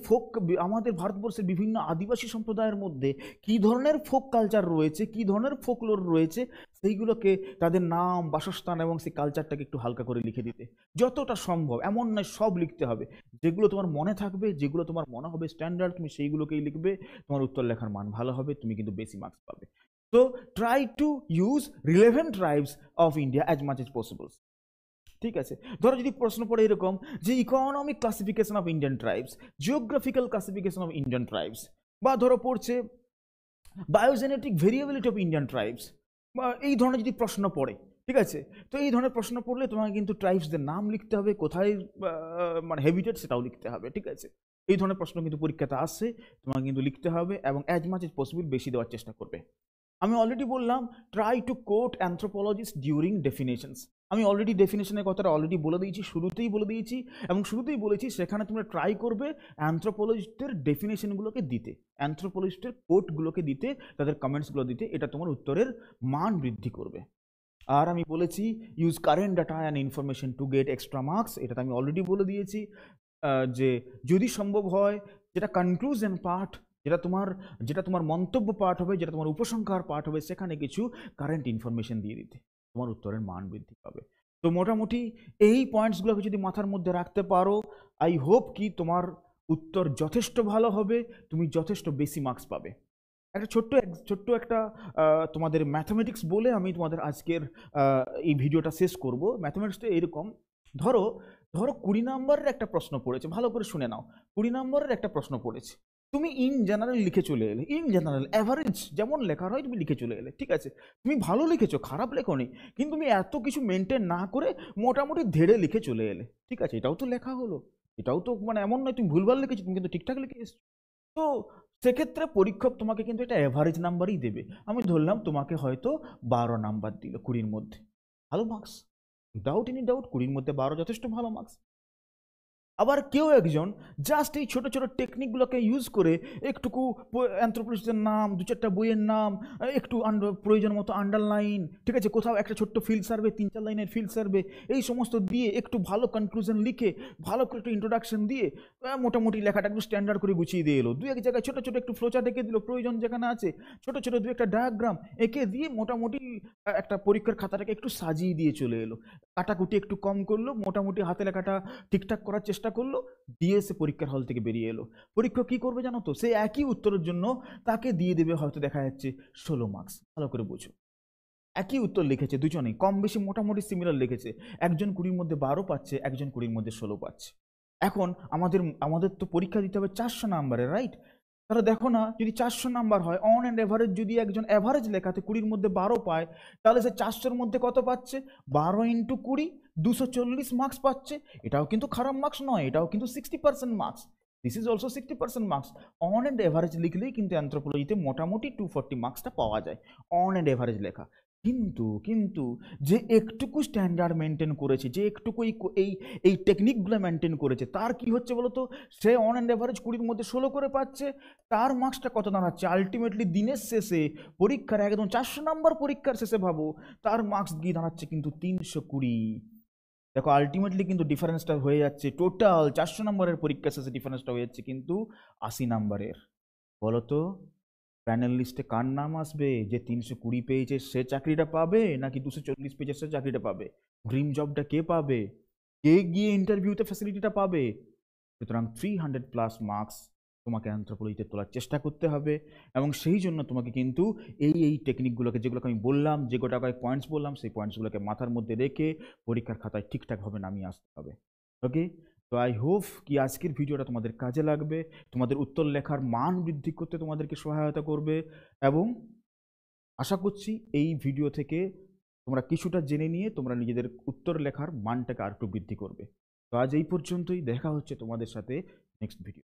আমাদের ভারতবর্ষের বিভিন্ন আদিবাসী সম্প্রদায়ের মধ্যে কি ধরনের ফোক কালচার রয়েছে, কি ধরনের ফোকলোর রয়েছে, সেইগুলোকে, তাদের নাম, বাসস্থান এবং সেই কালচারটাকে একটু হালকা করে লিখে দিতে যতটা সম্ভব। এমন নয় সব লিখতে হবে, যেগুলো তোমার মনে থাকবে, যেগুলো তোমার মনে হবে স্ট্যান্ডার্ড, তুমি সেইগুলোকেই লিখবে, তোমার উত্তর লেখার মান ভালো হবে, তুমি কিন্তু বেশি মার্কস পাবে। তো try to use relevant tribes of India as much as possible. ঠিক আছে, ধরো যদি প্রশ্ন পড়ে এরকম যে economic classification of Indian tribes, geographical classification of Indian tribes, বা ধরো পড়ছে biogenetic variability of Indian tribes, বা এই ধরনের যদি প্রশ্ন পড়ে, ঠিক আছে, তো এই ধরনের প্রশ্ন পড়লে তোমাকে কিন্তু ট্রাইবসদের নাম লিখতে হবে, কোথায় মানে হেবিটেট সেটাও লিখতে হবে। ঠিক আছে, এই ধরনের প্রশ্ন কিন্তু পরীক্ষাতে আসছে, তোমাকে কিন্তু লিখতে হবে এবং অ্যাজ মাচ এজ পসিবল বেশি দেওয়ার চেষ্টা করবে। আমি অলরেডি বললাম try to quote anthropologist during definitions. আমি অলরেডি ডেফিনেশনের কথাটা অলরেডি বলে দিয়েছি, শুরুতেই বলে দিয়েছি, এবং শুরুতেই বলেছি সেখানে তোমরা ট্রাই করবে অ্যানথ্রোপোলজিস্টের ডেফিনেশনগুলোকে দিতে, অ্যানথ্রোপোলজিস্টের কোটগুলোকে দিতে, তাদের কমেন্টসগুলো দিতে। এটা তোমার উত্তরের মান বৃদ্ধি করবে। আর আমি বলেছি use current data and information to get extra marks, এটা আমি অলরেডি বলে দিয়েছি যে যদি সম্ভব হয় যেটা কনক্লুশন পার্ট, যেটা তোমার মন্তব্য পার্ট হবে, যেটা তোমার উপসংহার পার্ট হবে, সেখানে কিছু কারেন্ট ইনফরমেশন দিয়ে দিতে, তোমার উত্তরের মান বৃদ্ধি পাবে। তো মোটামুটি এই পয়েন্টসগুলোকে যদি মাথার মধ্যে রাখতে পারো, আই হোপ কি তোমার উত্তর যথেষ্ট ভালো হবে, তুমি যথেষ্ট বেশি মার্কস পাবে। একটা ছোট্ট একটা তোমাদের ম্যাথামেটিক্স বলে আমি তোমাদের আজকের এই ভিডিওটা শেষ করব। ম্যাথামেটিক্সটা এরকম, ধরো 20 নম্বরের একটা প্রশ্ন পড়েছে, ভালো করে শুনে নাও। 20 নম্বরের একটা প্রশ্ন পড়েছে, তুমি ইন জেনারেল লিখে চলে এলে, ইন জেনারেল অ্যাভারেজ যেমন লেখার হয় তুমি লিখে চলে এলে। ঠিক আছে, তুমি ভালো লিখেছো, খারাপ লেখোনি, কিন্তু তুমি এত কিছু মেনটেন না করে মোটামুটি ধেড়ে লিখে চলে এলে। ঠিক আছে, এটাও তো লেখা হলো, এটাও তো মানে এমন নয় তুমি ভুলভাল লিখেছো, তুমি কিন্তু ঠিকঠাক লিখে এসছো। তো সেক্ষেত্রে পরীক্ষক তোমাকে কিন্তু এটা অ্যাভারেজ নাম্বারই দেবে। আমি ধরলাম তোমাকে হয়তো 12 নাম্বার দিল 20-র মধ্যে, ভালো মার্কস, উইদাউট এনি ডাউট 20-র মধ্যে 12 যথেষ্ট ভালো মার্কস। আবার কেউ একজন জাস্ট এই ছোটো ছোটো টেকনিকগুলোকে ইউজ করে একটুকু অ্যানথ্রোপোলজিস্টের নাম, 2-4টা বইয়ের নাম, একটু প্রয়োজন মতো আন্ডারলাইন, ঠিক আছে, কোথাও একটা ছোট্ট ফিল্ড সার্ভে, 3-4 লাইনের ফিল্ড সার্ভে, এই সমস্ত দিয়ে একটু ভালো কনক্লুশন লিখে, ভালো করে একটু ইন্ট্রোডাকশন দিয়ে মোটামুটি লেখাটা একটু স্ট্যান্ডার্ড করে গুছিয়ে দিয়ে এলো। 2-1 জায়গায় ছোটো ছোটো একটু ফ্লোচার্ট এঁকে দিল, প্রয়োজন যেখানে আছে ছোটো ছোটো 2-একটা ডায়াগ্রাম এঁকে দিয়ে মোটামুটি একটা পরীক্ষার খাতাটাকে একটু সাজিয়ে দিয়ে চলে এলো। কাটাকুটি একটু কম করলো, মোটামুটি হাতে লেখাটা ঠিকঠাক করার চেষ্টা করলো, দিয়ে এসে পরীক্ষার হল থেকে বেরিয়ে এলো, পরীক্ষক কী করবে জানো তো? সে একই উত্তরের জন্য তাকে দিয়ে দেবে হয়তো দেখা যাচ্ছে 16 মার্কস। ভালো করে বুঝো, একই উত্তর লিখেছে, দুজনেই কম বেশি মোটামুটি সিমিলার লিখেছে, একজন 20-র মধ্যে 12 পাচ্ছে, একজন 20-র মধ্যে 16 পাচ্ছে। এখন আমাদের তো পরীক্ষা দিতে হবে 400 নাম্বারের, রাইট? তাহলে দেখো না, যদি 400 নাম্বার হয়, অন অ্যান্ড এভারেজ যদি একজন অ্যাভারেজ লেখাতে 20-র মধ্যে 12 পায়, তাহলে সে 400-র মধ্যে কত পাচ্ছে? 12 × 20, 240 মার্কস পাচ্ছে। এটাও কিন্তু খারাপ মার্কস নয়, এটাও কিন্তু 60% marks. This is also 60% marks. On and average লিখলেই কিন্তু অ্যানথ্রোপোলজিতে মোটামুটি 240 মার্কসটা পাওয়া যায়, অন অ্যান্ড এভারেজ লেখা। কিন্তু যে একটুকু স্ট্যান্ডার্ড মেনটেন করেছে, যে একটুকু এই টেকনিকগুলো মেনটেন করেছে, তার কি হচ্ছে বলো তো? সে অন অ্যান্ড এভারেজ 20-র মধ্যে 16 করে পাচ্ছে। তার মার্কসটা কত দাঁড়াচ্ছে আলটিমেটলি দিনের শেষে, পরীক্ষার একদম 400 নাম্বার পরীক্ষার শেষে ভাবো, তার মার্কস গিয়ে দাঁড়াচ্ছে কিন্তু 320। দেখো আলটিমেটলি কিন্তু ডিফারেন্সটা হয়ে যাচ্ছে, টোটাল 400 নম্বরের পরীক্ষা শেষে ডিফারেন্সটা হয়ে যাচ্ছে কিন্তু 80 নাম্বারের। বলো তো, প্যানেল লিস্টে কার নাম আসবে? যে 320 পেয়েছে সে চাকরিটা পাবে, নাকি 240 পেয়েছে সে চাকরিটা পাবে? ড্রিম জবটা কে পাবে? কে গিয়ে ইন্টারভিউতে ফ্যাসিলিটিটা পাবে? সুতরাং 300+ মার্কস তোমাকে অ্যানথ্রোপোলজিতে তোলার চেষ্টা করতে হবে, এবং সেই জন্য তোমাকে কিন্তু এই টেকনিকগুলোকে, যেগুলোকে আমি বললাম, যে গোটা পয়েন্টস বললাম, সেই পয়েন্টসগুলোকে মাথার মধ্যে রেখে পরীক্ষার খাতায় ঠিকঠাকভাবে নামিয়ে আসতে হবে। ওকে, তো আই হোপ কি আজকের ভিডিওটা তোমাদের কাজে লাগবে, তোমাদের উত্তর লেখার মান বৃদ্ধি করতে তোমাদেরকে সহায়তা করবে, এবং আশা করছি এই ভিডিও থেকে তোমরা কিছুটা জেনে নিয়ে তোমরা নিজেদের উত্তর লেখার মানটাকে আরেকটু বৃদ্ধি করবে। তো আজ এই পর্যন্তই, দেখা হচ্ছে তোমাদের সাথে নেক্সট ভিডিও।